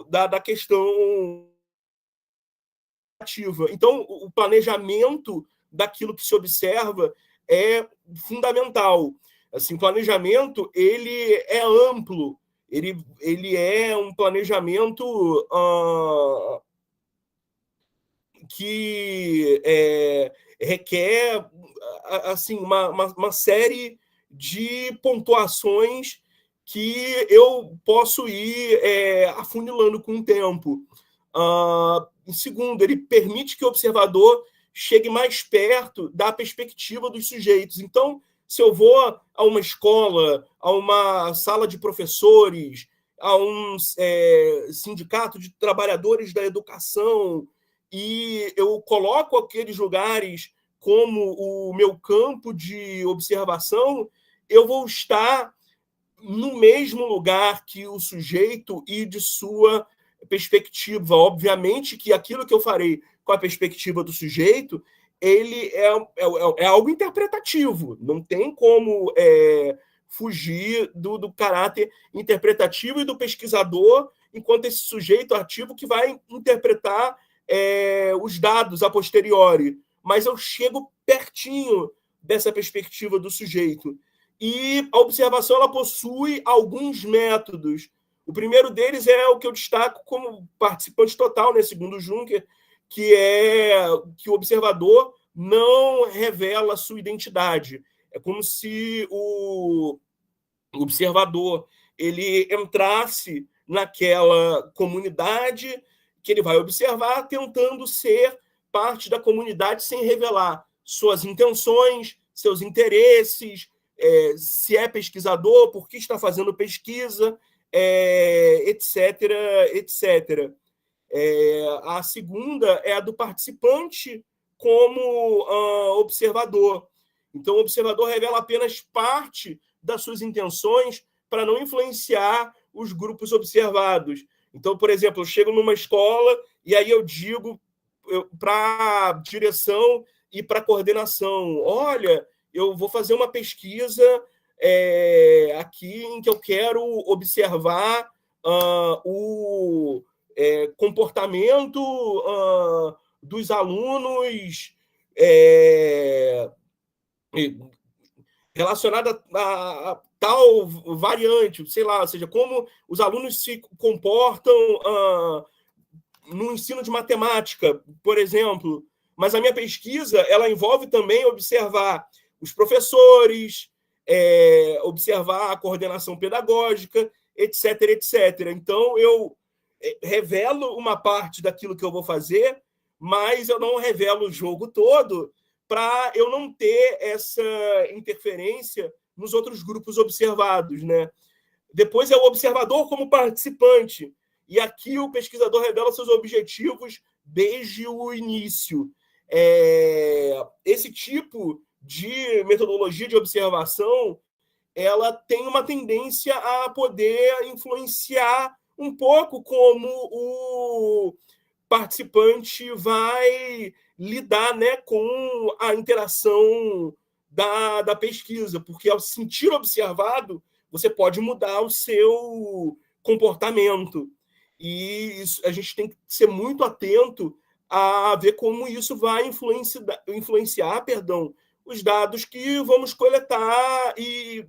da questão ativa. Então, o planejamento daquilo que se observa é fundamental. Assim, o planejamento ele é amplo, ele é um planejamento que requer assim uma série de pontuações que eu posso ir afunilando com o tempo. Em segundo, ele permite que o observador chegue mais perto da perspectiva dos sujeitos. Então, se eu vou a uma escola, a uma sala de professores, a um sindicato de trabalhadores da educação, e eu coloco aqueles lugares como o meu campo de observação, eu vou estar no mesmo lugar que o sujeito e de sua perspectiva. Obviamente que aquilo que eu farei com a perspectiva do sujeito, ele é algo interpretativo, não tem como fugir do caráter interpretativo e do pesquisador, enquanto esse sujeito ativo que vai interpretar os dados a posteriori. Mas eu chego pertinho dessa perspectiva do sujeito. E a observação ela possui alguns métodos. O primeiro deles é o que eu destaco como participante total, né, segundo Juncker, que é que o observador não revela a sua identidade. É como se o observador ele entrasse naquela comunidade que ele vai observar, tentando ser parte da comunidade sem revelar suas intenções, seus interesses, se é pesquisador, por que está fazendo pesquisa, etc, etc. A segunda é a do participante como observador. Então, o observador revela apenas parte das suas intenções para não influenciar os grupos observados. Então, por exemplo, eu chego numa escola e aí eu digo para a direção e para a coordenação, olha, eu vou fazer uma pesquisa aqui em que eu quero observar o comportamento dos alunos relacionado a tal variante, sei lá, ou seja, como os alunos se comportam no ensino de matemática, por exemplo. Mas a minha pesquisa ela envolve também observar os professores, observar a coordenação pedagógica, etc, etc. Então, eu revelo uma parte daquilo que eu vou fazer, mas eu não revelo o jogo todo para eu não ter essa interferência nos outros grupos observados, né? Depois é o observador como participante. E aqui o pesquisador revela seus objetivos desde o início. Esse tipo de metodologia de observação ela tem uma tendência a poder influenciar um pouco como o participante vai lidar, né, com a interação da pesquisa, porque ao se sentir observado, você pode mudar o seu comportamento. E isso, a gente tem que ser muito atento a ver como isso vai influenciar os dados que vamos coletar e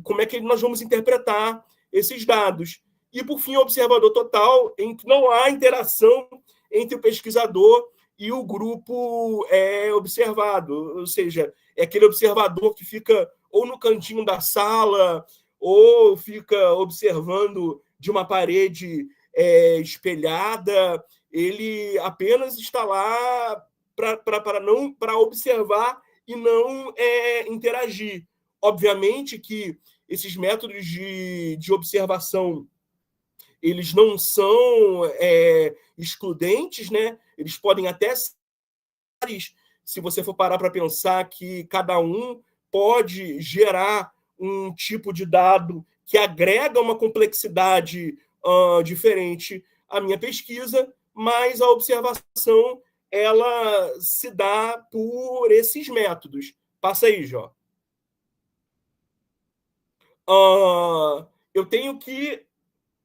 como é que nós vamos interpretar esses dados. E, por fim, o observador total, em que não há interação entre o pesquisador e o grupo observado. Ou seja, é aquele observador que fica ou no cantinho da sala ou fica observando de uma parede espelhada. Ele apenas está lá para observar e não interagir. Obviamente que esses métodos de observação eles não são excludentes, né? Eles podem até ser, se você for parar para pensar que cada um pode gerar um tipo de dado que agrega uma complexidade diferente à minha pesquisa, mas a observação ela se dá por esses métodos. Passa aí, Jó. Eu tenho que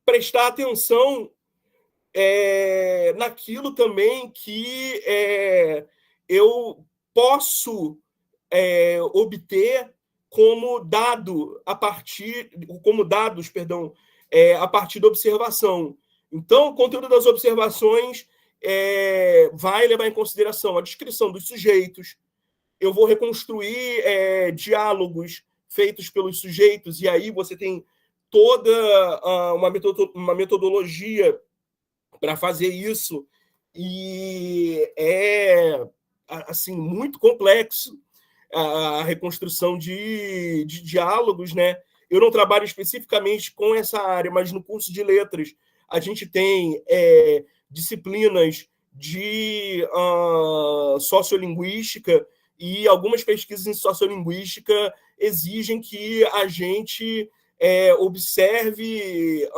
prestar atenção naquilo também que eu posso obter como dados, perdão, a partir da observação. Então, o conteúdo das observações vai levar em consideração a descrição dos sujeitos. Eu vou reconstruir diálogos feitos pelos sujeitos, e aí você tem toda uma metodologia para fazer isso, e é assim muito complexo a reconstrução de diálogos, né? Eu não trabalho especificamente com essa área, mas no curso de letras a gente tem disciplinas de sociolinguística, e algumas pesquisas em sociolinguística exigem que a gente observe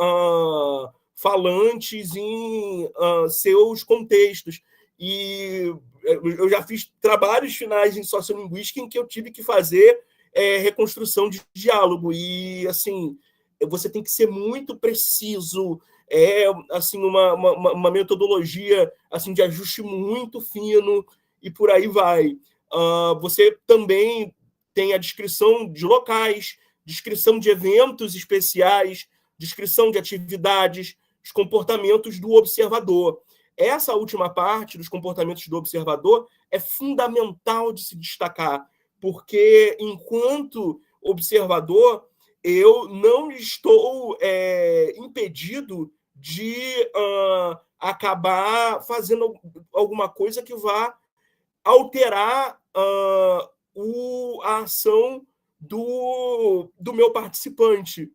falantes em seus contextos. E eu já fiz trabalhos finais em sociolinguística em que eu tive que fazer reconstrução de diálogo. E, assim, você tem que ser muito preciso, assim, uma metodologia assim, de ajuste muito fino, e por aí vai. Você também tem a descrição de locais, descrição de eventos especiais, descrição de atividades, os comportamentos do observador. Essa última parte dos comportamentos do observador é fundamental de se destacar, porque, enquanto observador, eu não estou impedido de acabar fazendo alguma coisa que vá alterar a ação do meu participante.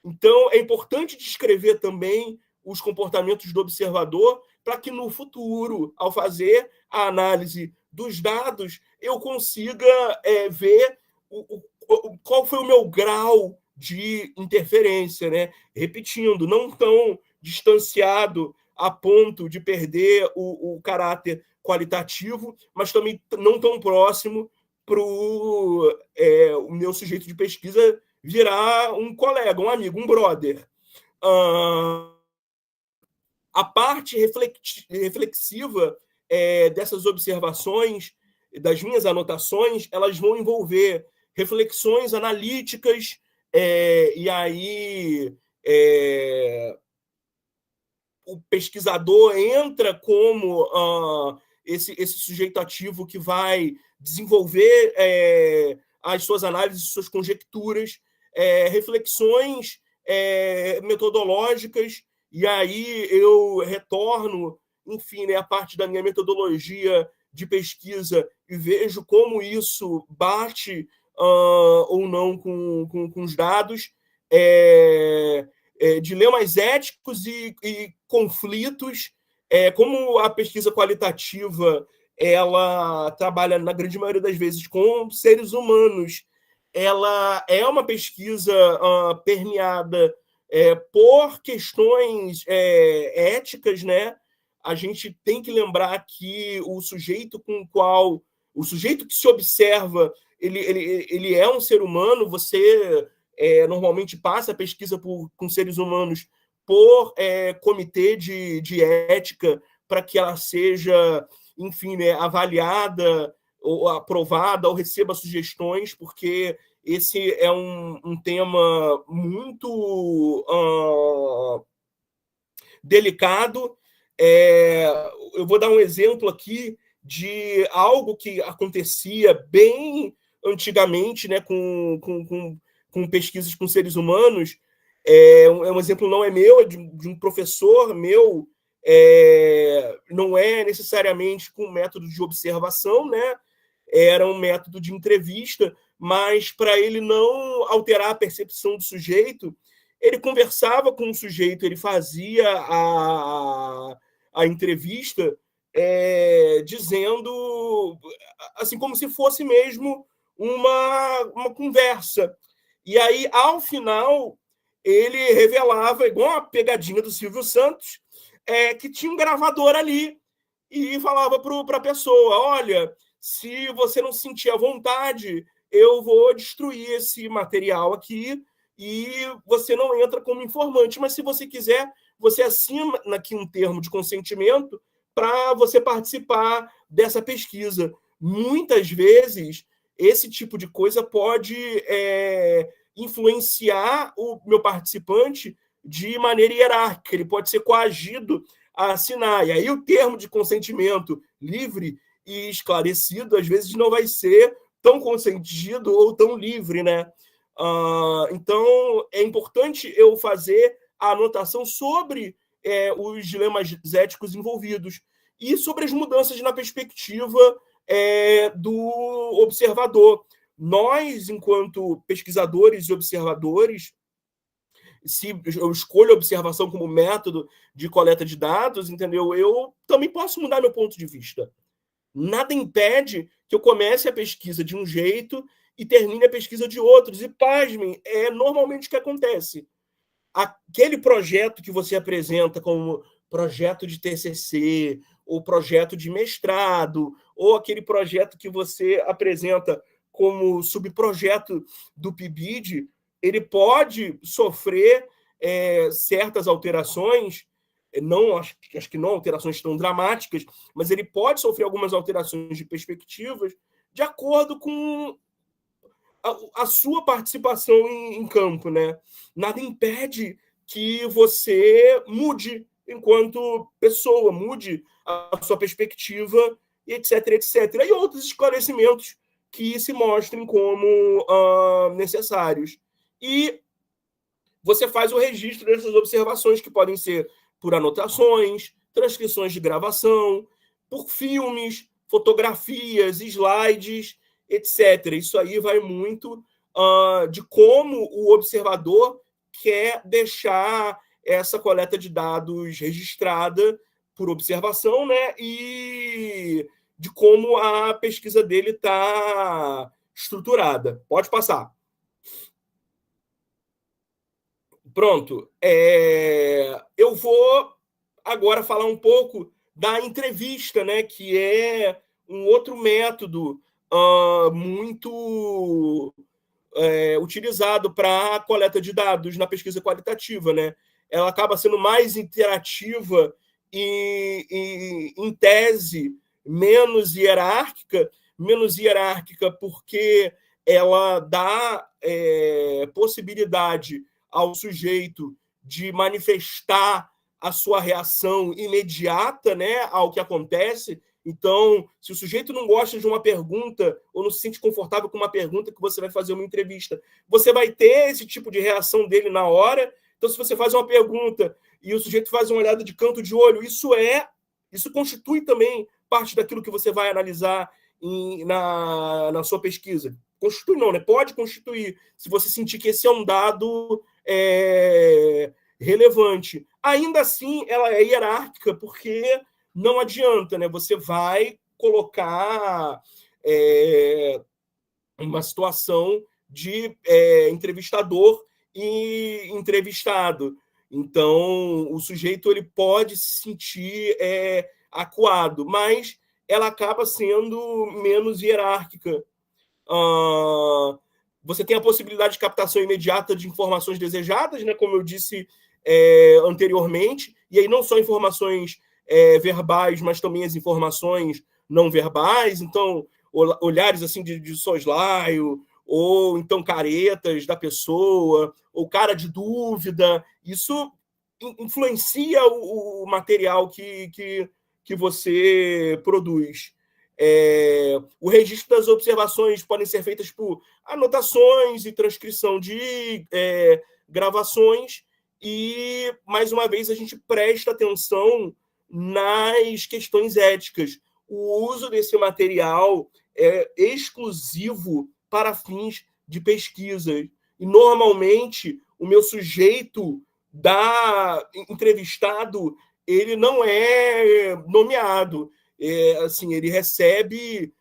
Então, é importante descrever também os comportamentos do observador para que, no futuro, ao fazer a análise dos dados, eu consiga ver qual foi o meu grau de interferência, né? Repetindo, não tão distanciado a ponto de perder o caráter qualitativo, mas também não tão próximo para o meu sujeito de pesquisa virar um colega, um amigo, um brother. A parte reflexiva dessas observações, das minhas anotações, elas vão envolver reflexões analíticas, e aí o pesquisador entra como esse sujeito ativo que vai desenvolver as suas análises, suas conjecturas, reflexões metodológicas, e aí eu retorno, enfim, né, a parte da minha metodologia de pesquisa e vejo como isso bate ou não com os dados, dilemas éticos e conflitos, como a pesquisa qualitativa ela trabalha, na grande maioria das vezes, com seres humanos, ela é uma pesquisa permeada por questões éticas, né? A gente tem que lembrar que o sujeito que se observa, ele é um ser humano. Você normalmente passa a pesquisa com seres humanos por comitê de ética, para que ela seja, enfim, né, avaliada ou aprovada, ou receba sugestões, porque esse é um tema muito delicado. Eu vou dar um exemplo aqui de algo que acontecia bem antigamente, né, com pesquisas com seres humanos. Um exemplo não é meu, é de um professor meu, não é necessariamente com método de observação, né? Era um método de entrevista, mas para ele não alterar a percepção do sujeito, ele conversava com o sujeito, ele fazia a entrevista dizendo, assim, como se fosse mesmo uma conversa. E aí, ao final, ele revelava, igual a pegadinha do Silvio Santos, que tinha um gravador ali e falava para a pessoa, olha, se você não sentir a vontade, eu vou destruir esse material aqui e você não entra como informante, mas se você quiser, você assina aqui um termo de consentimento para você participar dessa pesquisa. Muitas vezes, esse tipo de coisa pode influenciar o meu participante de maneira hierárquica, ele pode ser coagido a assinar. E aí o termo de consentimento livre e esclarecido, às vezes, não vai ser tão consentido ou tão livre, né? Então, é importante eu fazer a anotação sobre os dilemas éticos envolvidos e sobre as mudanças na perspectiva do observador. Nós, enquanto pesquisadores e observadores, se eu escolho a observação como método de coleta de dados, entendeu? Eu também posso mudar meu ponto de vista. Nada impede que eu comece a pesquisa de um jeito e termine a pesquisa de outros. E, pasmem, é normalmente o que acontece. Aquele projeto que você apresenta como projeto de TCC, ou projeto de mestrado, ou aquele projeto que você apresenta como subprojeto do PIBID, ele pode sofrer certas alterações, não, acho que não alterações tão dramáticas, mas ele pode sofrer algumas alterações de perspectivas de acordo com a sua participação em campo, né? Nada impede que você mude enquanto pessoa, mude a sua perspectiva, etc, etc. E outros esclarecimentos que se mostrem como necessários. E você faz o registro dessas observações, que podem ser por anotações, transcrições de gravação, por filmes, fotografias, slides, etc. Isso aí vai muito de como o observador quer deixar essa coleta de dados registrada por observação, né? E de como a pesquisa dele está estruturada. Pode passar. Pronto. Eu vou agora falar um pouco da entrevista, né? Que é um outro método muito utilizado para a coleta de dados na pesquisa qualitativa, né? Ela acaba sendo mais interativa e em tese, menos hierárquica porque ela dá possibilidade ao sujeito de manifestar a sua reação imediata, né, ao que acontece. Então, se o sujeito não gosta de uma pergunta ou não se sente confortável com uma pergunta que você vai fazer uma entrevista, você vai ter esse tipo de reação dele na hora. Então, se você faz uma pergunta e o sujeito faz uma olhada de canto de olho, isso constitui também parte daquilo que você vai analisar na sua pesquisa. Constitui não, né? Pode constituir, se você sentir que esse é um dado relevante. Ainda assim, ela é hierárquica, porque não adianta, né? Você vai colocar uma situação de entrevistador e entrevistado. Então, o sujeito ele pode se sentir acuado, mas ela acaba sendo menos hierárquica. Você tem a possibilidade de captação imediata de informações desejadas, né, como eu disse anteriormente, e aí não só informações verbais, mas também as informações não verbais. Então, olhares assim de soslaio, ou então caretas da pessoa, ou cara de dúvida. Isso influencia o material que você produz. O registro das observações podem ser feitas por anotações e transcrição de gravações, e, mais uma vez, a gente presta atenção nas questões éticas. O uso desse material é exclusivo para fins de pesquisa. E, normalmente, o meu sujeito entrevistado, ele não é nomeado. Assim, ele recebe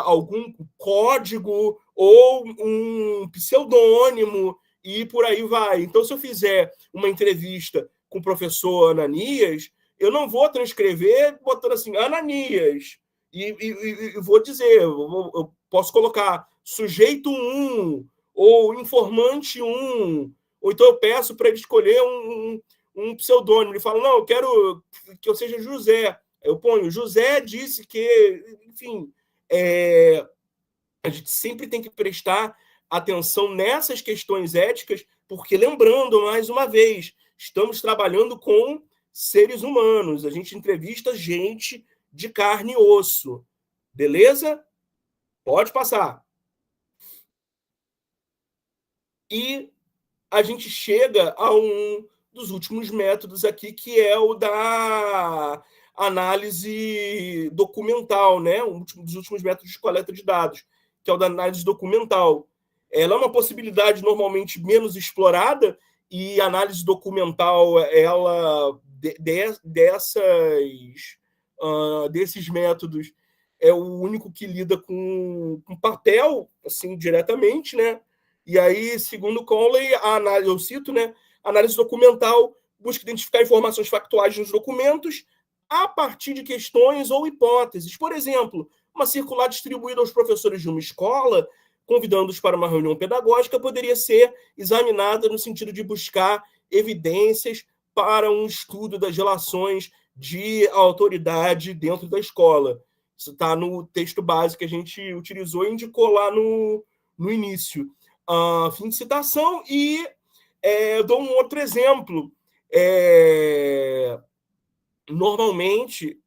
algum código ou um pseudônimo e por aí vai. Então, se eu fizer uma entrevista com o professor Ananias, eu não vou transcrever botando assim, Ananias, e vou dizer, eu posso colocar sujeito 1, ou informante 1, ou então eu peço para ele escolher um pseudônimo. Ele fala, não, eu quero que eu seja José. Eu ponho, José disse que... Enfim, a gente sempre tem que prestar atenção nessas questões éticas, porque, lembrando, mais uma vez, estamos trabalhando com seres humanos. A gente entrevista gente de carne e osso. Beleza? Pode passar. E a gente chega a um dos últimos métodos aqui, que é o da análise documental, né? Um dos últimos métodos de coleta de dados, que é o da análise documental. Ela é uma possibilidade normalmente menos explorada, e a análise documental, ela desses métodos, é o único que lida com papel, assim, diretamente, né? E aí, segundo Conley, a análise, eu cito, né? A análise documental busca identificar informações factuais nos documentos a partir de questões ou hipóteses. Por exemplo, uma circular distribuída aos professores de uma escola, convidando-os para uma reunião pedagógica, poderia ser examinada no sentido de buscar evidências para um estudo das relações de autoridade dentro da escola. Isso está no texto base que a gente utilizou e indicou lá no início. Fim de citação. E eu dou um outro exemplo. Normalmente,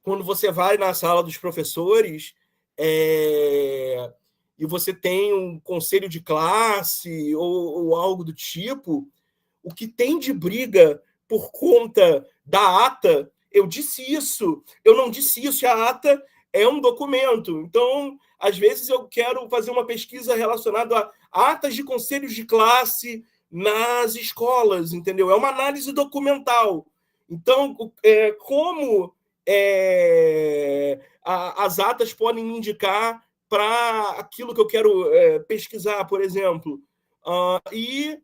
quando você vai na sala dos professores e você tem um conselho de classe ou algo do tipo, o que tem de briga por conta da ata, eu disse isso, eu não disse isso, e a ata é um documento. Então, às vezes eu quero fazer uma pesquisa relacionada a atas de conselhos de classe nas escolas, entendeu? É uma análise documental. Então, como as atas podem me indicar para aquilo que eu quero pesquisar, por exemplo. E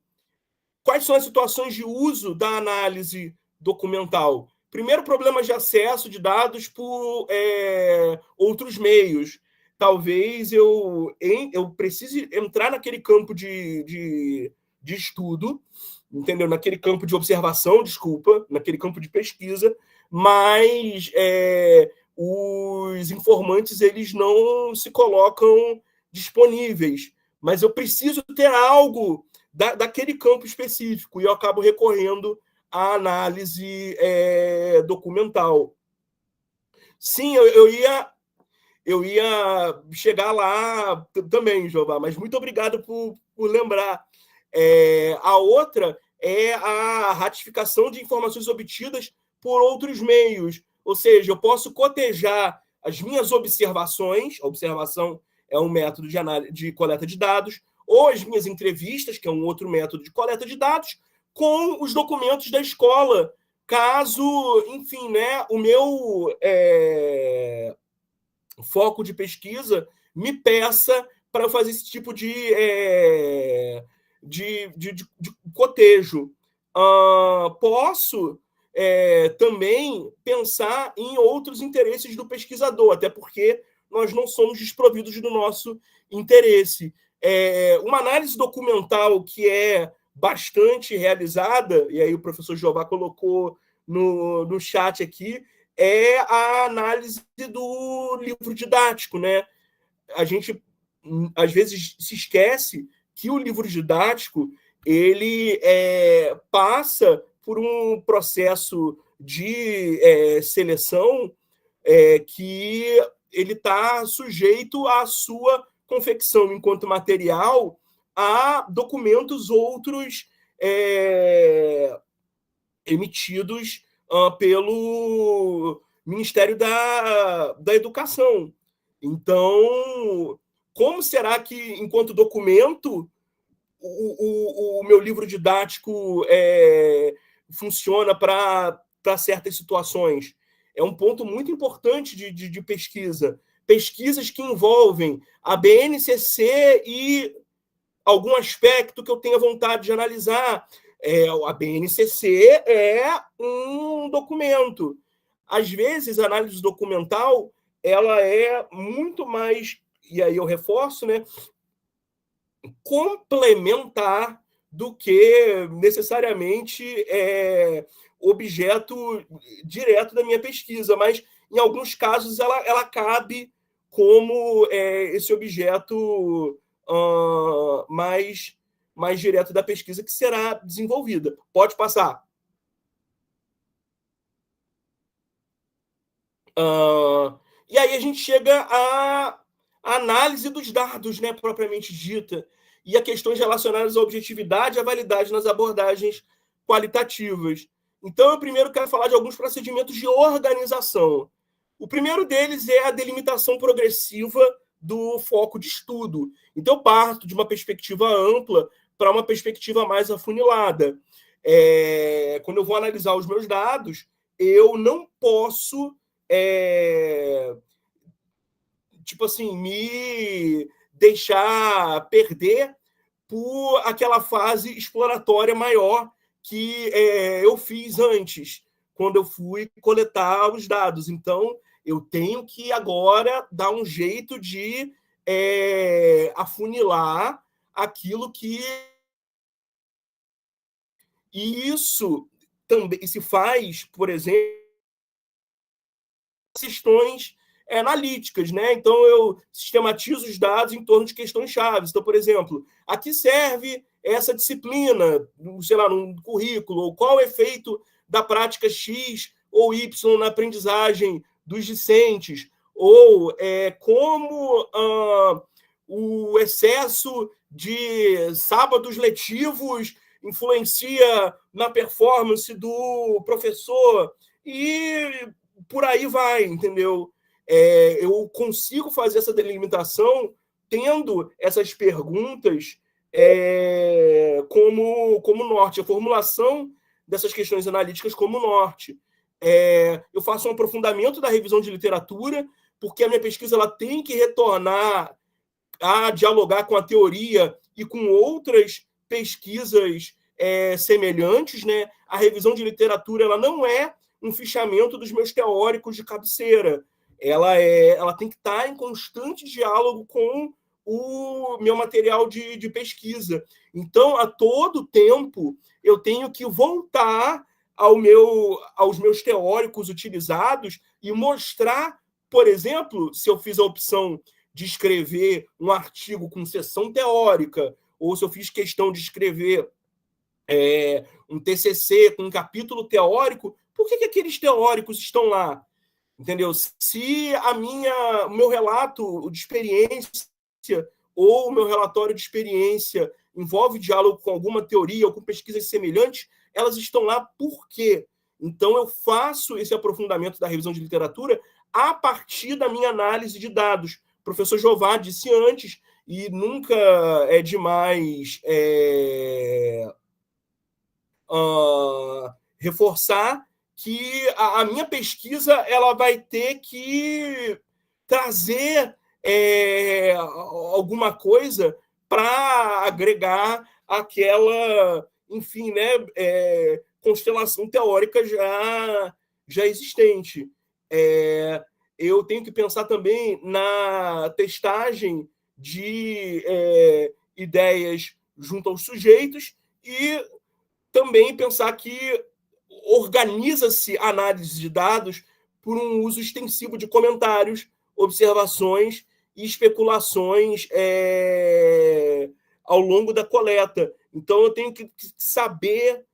quais são as situações de uso da análise documental? Primeiro, problemas de acesso de dados por outros meios. Talvez eu precise entrar naquele campo de estudo, entendeu? Naquele campo de observação, desculpa, naquele campo de pesquisa, mas os informantes, eles não se colocam disponíveis. Mas eu preciso ter algo daquele campo específico, e eu acabo recorrendo à análise documental. Sim, eu ia chegar lá também, Jeová, mas muito obrigado por lembrar. A outra é a ratificação de informações obtidas por outros meios, ou seja, eu posso cotejar as minhas observações, a observação é um método de coleta de dados, ou as minhas entrevistas, que é um outro método de coleta de dados, com os documentos da escola, caso, enfim, né, o meu foco de pesquisa me peça para eu fazer esse tipo de cotejo. Posso também pensar em outros interesses do pesquisador, até porque nós não somos desprovidos do nosso interesse. Uma análise documental que é bastante realizada, e aí o professor Jeová colocou no chat aqui, é a análise do livro didático, né? A gente, às vezes, se esquece que o livro didático ele passa por um processo de seleção que ele está sujeito à sua confecção enquanto material a documentos outros emitidos pelo Ministério da Educação. Então, como será que, enquanto documento, o meu livro didático funciona para certas situações? É um ponto muito importante de pesquisa. pesquisas que envolvem a BNCC e algum aspecto que eu tenha vontade de analisar. A BNCC é um documento. Às vezes, a análise documental ela é muito mais, e aí eu reforço, né, complementar do que necessariamente objeto direto da minha pesquisa, mas em alguns casos ela cabe como esse objeto mais direto da pesquisa que será desenvolvida. Pode passar. E aí a gente chega à análise dos dados, né, propriamente dita, e a questões relacionadas à objetividade e à validade nas abordagens qualitativas. Então, eu primeiro quero falar de alguns procedimentos de organização. O primeiro deles é a delimitação progressiva do foco de estudo. Então, eu parto de uma perspectiva ampla para uma perspectiva mais afunilada. Quando eu vou analisar os meus dados, eu não posso tipo assim, me deixar perder por aquela fase exploratória maior que eu fiz antes, quando eu fui coletar os dados. Então, eu tenho que agora dar um jeito de afunilar aquilo que... E isso também se faz, por exemplo, questões analíticas, né? Então, eu sistematizo os dados em torno de questões chaves. Então, por exemplo, a que serve essa disciplina, sei lá, num currículo, ou qual o efeito da prática X ou Y na aprendizagem dos discentes, ou como o excesso de sábados letivos influencia na performance do professor, e por aí vai, entendeu? Eu consigo fazer essa delimitação tendo essas perguntas como norte, a formulação dessas questões analíticas como norte. Eu faço um aprofundamento da revisão de literatura, porque a minha pesquisa ela tem que retornar a dialogar com a teoria e com outras pesquisas semelhantes, né? A revisão de literatura ela não é um fichamento dos meus teóricos de cabeceira. Ela tem que estar em constante diálogo com o meu material de pesquisa. Então, a todo tempo, eu tenho que voltar aos meus teóricos utilizados e mostrar, por exemplo, se eu fiz a opção de escrever um artigo com seção teórica, ou se eu fiz questão de escrever um TCC com um capítulo teórico, por que aqueles teóricos estão lá? Entendeu? Se o meu relato de experiência ou o meu relatório de experiência envolve diálogo com alguma teoria ou com pesquisas semelhantes, elas estão lá por quê? Então, eu faço esse aprofundamento da revisão de literatura a partir da minha análise de dados. O professor Jová disse antes, e nunca é demais reforçar, que a minha pesquisa ela vai ter que trazer alguma coisa para agregar aquela, enfim, né, constelação teórica já existente. Eu tenho que pensar também na testagem de ideias junto aos sujeitos e também pensar que organiza-se a análise de dados por um uso extensivo de comentários, observações e especulações ao longo da coleta. Então, eu tenho que saber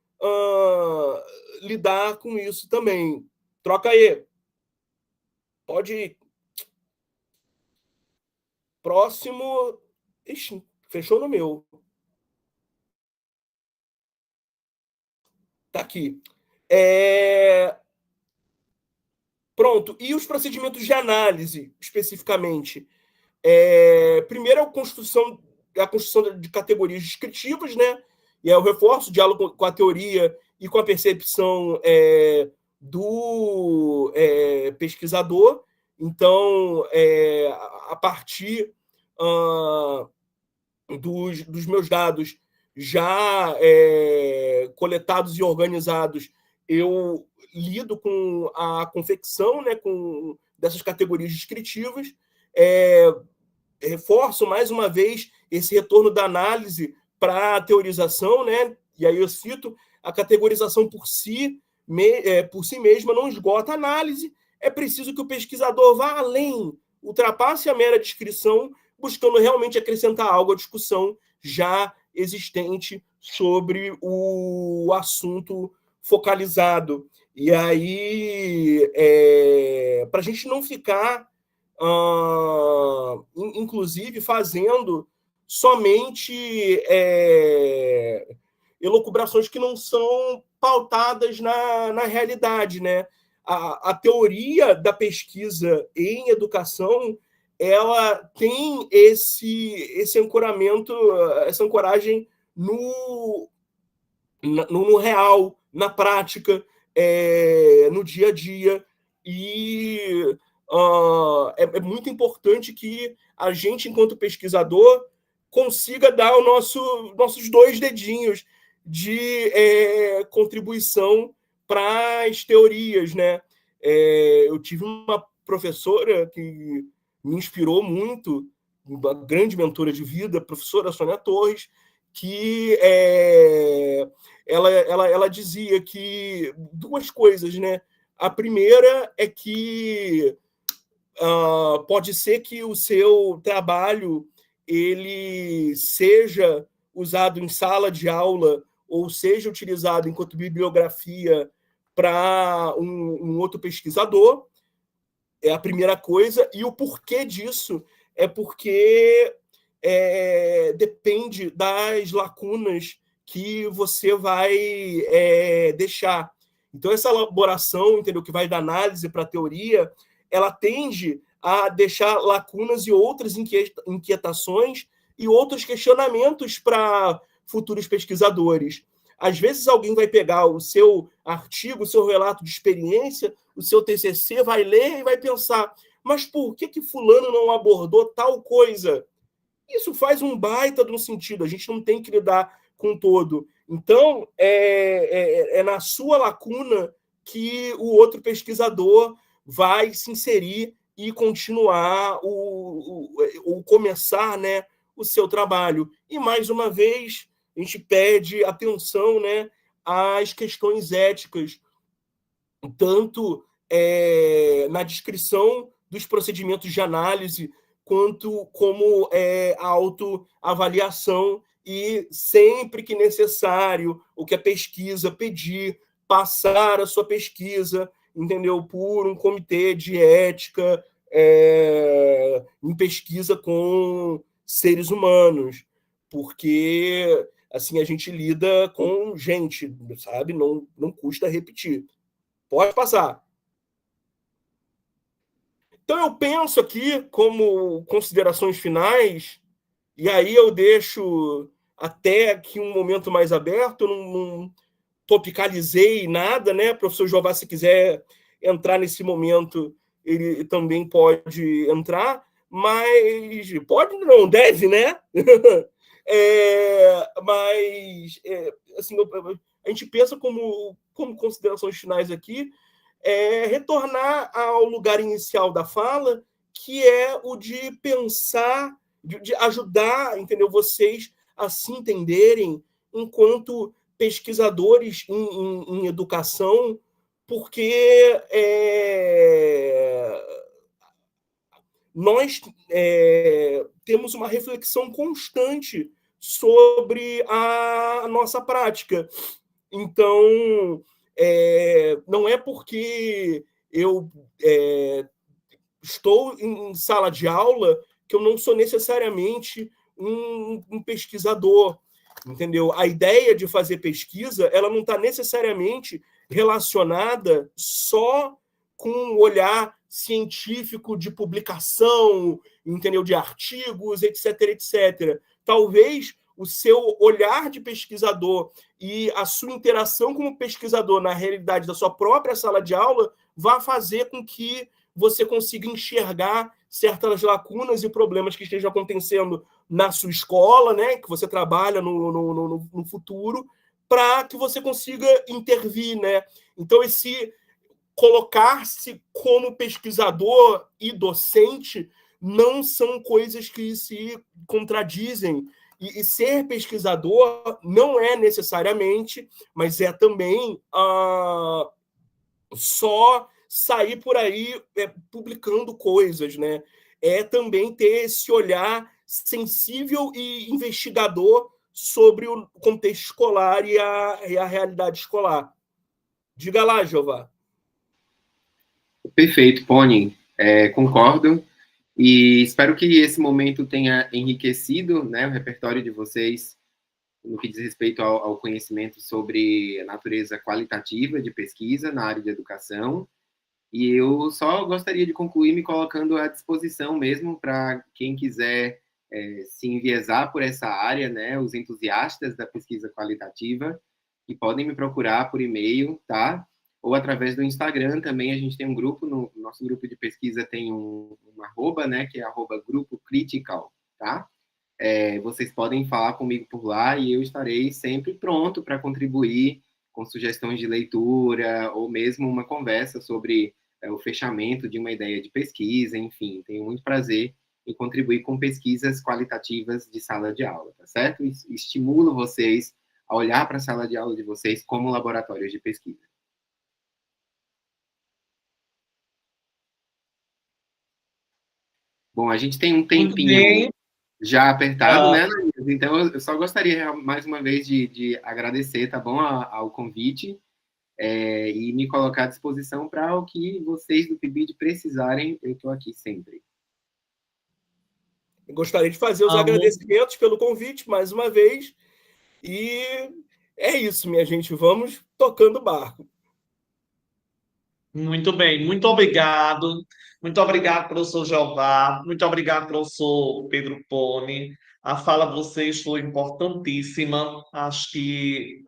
lidar com isso também. Troca aí. Pode ir. Próximo. Ixi, fechou no meu. Tá aqui. Pronto. E os procedimentos de análise, especificamente? Primeiro, a construção de categorias descritivas, né? E é o reforço, o diálogo com a teoria e com a percepção do pesquisador. Então, a partir dos meus dados já coletados e organizados, eu lido com a confecção, né, dessas categorias descritivas, reforço mais uma vez esse retorno da análise para a teorização, né? E aí eu cito: a categorização por si mesma não esgota a análise, é preciso que o pesquisador vá além, ultrapasse a mera descrição, buscando realmente acrescentar algo à discussão já existente sobre o assunto focalizado. E aí, para a gente não ficar, inclusive, fazendo somente elucubrações que não são pautadas na realidade, né? A teoria da pesquisa em educação, ela tem esse ancoramento, essa ancoragem no real, na prática, no dia a dia. E é muito importante que a gente, enquanto pesquisador, consiga dar nossos 2 dedinhos de contribuição para as teorias, né? Eu tive uma professora que me inspirou muito, uma grande mentora de vida, a professora Sônia Torres, que ela dizia que 2 coisas, né? A primeira é que pode ser que o seu trabalho ele seja usado em sala de aula ou seja utilizado enquanto bibliografia para um outro pesquisador, é a primeira coisa. E o porquê disso é porque depende das lacunas que você vai deixar. Então, essa elaboração, entendeu, que vai da análise para a teoria, ela tende a deixar lacunas e outras inquietações e outros questionamentos para futuros pesquisadores. Às vezes, alguém vai pegar o seu artigo, o seu relato de experiência, o seu TCC, vai ler e vai pensar: mas por que fulano não abordou tal coisa? Isso faz um baita de um sentido, a gente não tem que lidar com todo. Então, é na sua lacuna que o outro pesquisador vai se inserir e continuar ou começar, né, o seu trabalho. E, mais uma vez, a gente pede atenção, né, às questões éticas, tanto na descrição dos procedimentos de análise, quanto como a autoavaliação, e sempre que necessário, o que a pesquisa pedir, passar a sua pesquisa, entendeu, por um comitê de ética em pesquisa com seres humanos, porque assim a gente lida com gente, sabe? Não custa repetir. Pode passar. Então eu penso aqui, como considerações finais, e aí eu deixo até aqui um momento mais aberto, não topicalizei nada, né? Professor Jeová, se quiser entrar nesse momento, ele também pode entrar, mas pode não, deve, né? Mas assim, a gente pensa como considerações finais aqui, retornar ao lugar inicial da fala, que é o de pensar, de ajudar, entendeu, vocês a se entenderem enquanto pesquisadores em educação, porque nós temos uma reflexão constante sobre a nossa prática. Então, não é porque eu estou em sala de aula que eu não sou necessariamente um pesquisador, entendeu? A ideia de fazer pesquisa, ela não está necessariamente relacionada só com um olhar científico de publicação, entendeu? De artigos, etc, etc. Talvez o seu olhar de pesquisador e a sua interação como pesquisador na realidade da sua própria sala de aula vá fazer com que você consiga enxergar certas lacunas e problemas que estejam acontecendo na sua escola, né, que você trabalha no futuro, para que você consiga intervir, né? Então, esse colocar-se como pesquisador e docente não são coisas que se contradizem. E ser pesquisador não é necessariamente, mas é também só sair por aí publicando coisas, né? É também ter esse olhar sensível e investigador sobre o contexto escolar e a realidade escolar. Diga lá, Jeová. Perfeito, Pony. Concordo. E espero que esse momento tenha enriquecido, né, o repertório de vocês no que diz respeito ao conhecimento sobre a natureza qualitativa de pesquisa na área de educação. E eu só gostaria de concluir me colocando à disposição mesmo para quem quiser se enviesar por essa área, né, os entusiastas da pesquisa qualitativa, que podem me procurar por e-mail, tá? Ou através do Instagram também. A gente tem um grupo, no nosso grupo de pesquisa tem um arroba, né, que é @grupo critical, tá? Vocês podem falar comigo por lá e eu estarei sempre pronto para contribuir com sugestões de leitura ou mesmo uma conversa sobre o fechamento de uma ideia de pesquisa, enfim, tenho muito prazer em contribuir com pesquisas qualitativas de sala de aula, tá certo? Estimulo vocês a olhar para a sala de aula de vocês como laboratórios de pesquisa. Bom, a gente tem um tempinho já apertado, né? Então, eu só gostaria, mais uma vez, de agradecer, tá bom, ao convite e me colocar à disposição para o que vocês do PIBID precisarem. Eu estou aqui sempre. Eu gostaria de fazer os agradecimentos pelo convite, mais uma vez. E é isso, minha gente. Vamos tocando o barco. Muito bem, muito obrigado. Muito obrigado, professor Jeová. Muito obrigado, professor Pedro Pone. A fala de vocês foi importantíssima. Acho que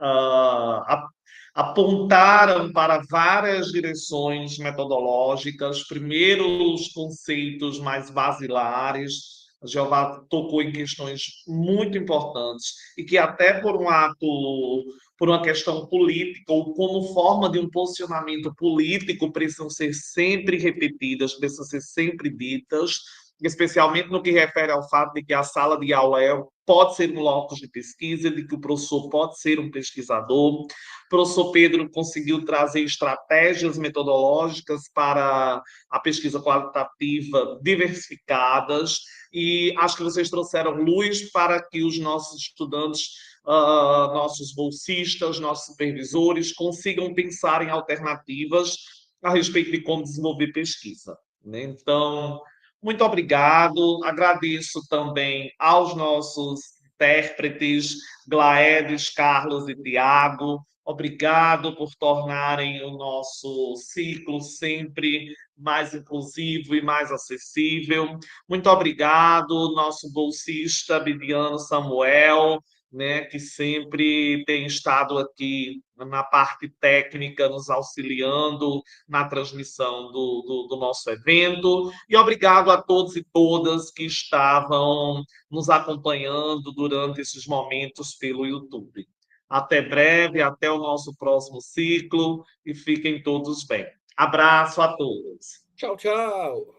apontaram para várias direções metodológicas. Primeiro, os conceitos mais basilares. A Jeová tocou em questões muito importantes e que até por uma questão política ou como forma de um posicionamento político precisam ser sempre repetidas, precisam ser sempre ditas, especialmente no que refere ao fato de que a sala de aula pode ser um locus de pesquisa, de que o professor pode ser um pesquisador. O professor Pedro conseguiu trazer estratégias metodológicas para a pesquisa qualitativa diversificadas e acho que vocês trouxeram luz para que os nossos estudantes, nossos bolsistas, nossos supervisores consigam pensar em alternativas a respeito de como desenvolver pesquisa, né? Então, muito obrigado. Agradeço também aos nossos intérpretes, Glaedes, Carlos e Tiago. Obrigado por tornarem o nosso ciclo sempre mais inclusivo e mais acessível. Muito obrigado, nosso bolsista Bibiano Samuel, né, que sempre tem estado aqui na parte técnica, nos auxiliando na transmissão do nosso evento. E obrigado a todos e todas que estavam nos acompanhando durante esses momentos pelo YouTube. Até breve, até o nosso próximo ciclo e fiquem todos bem. Abraço a todos. Tchau, tchau.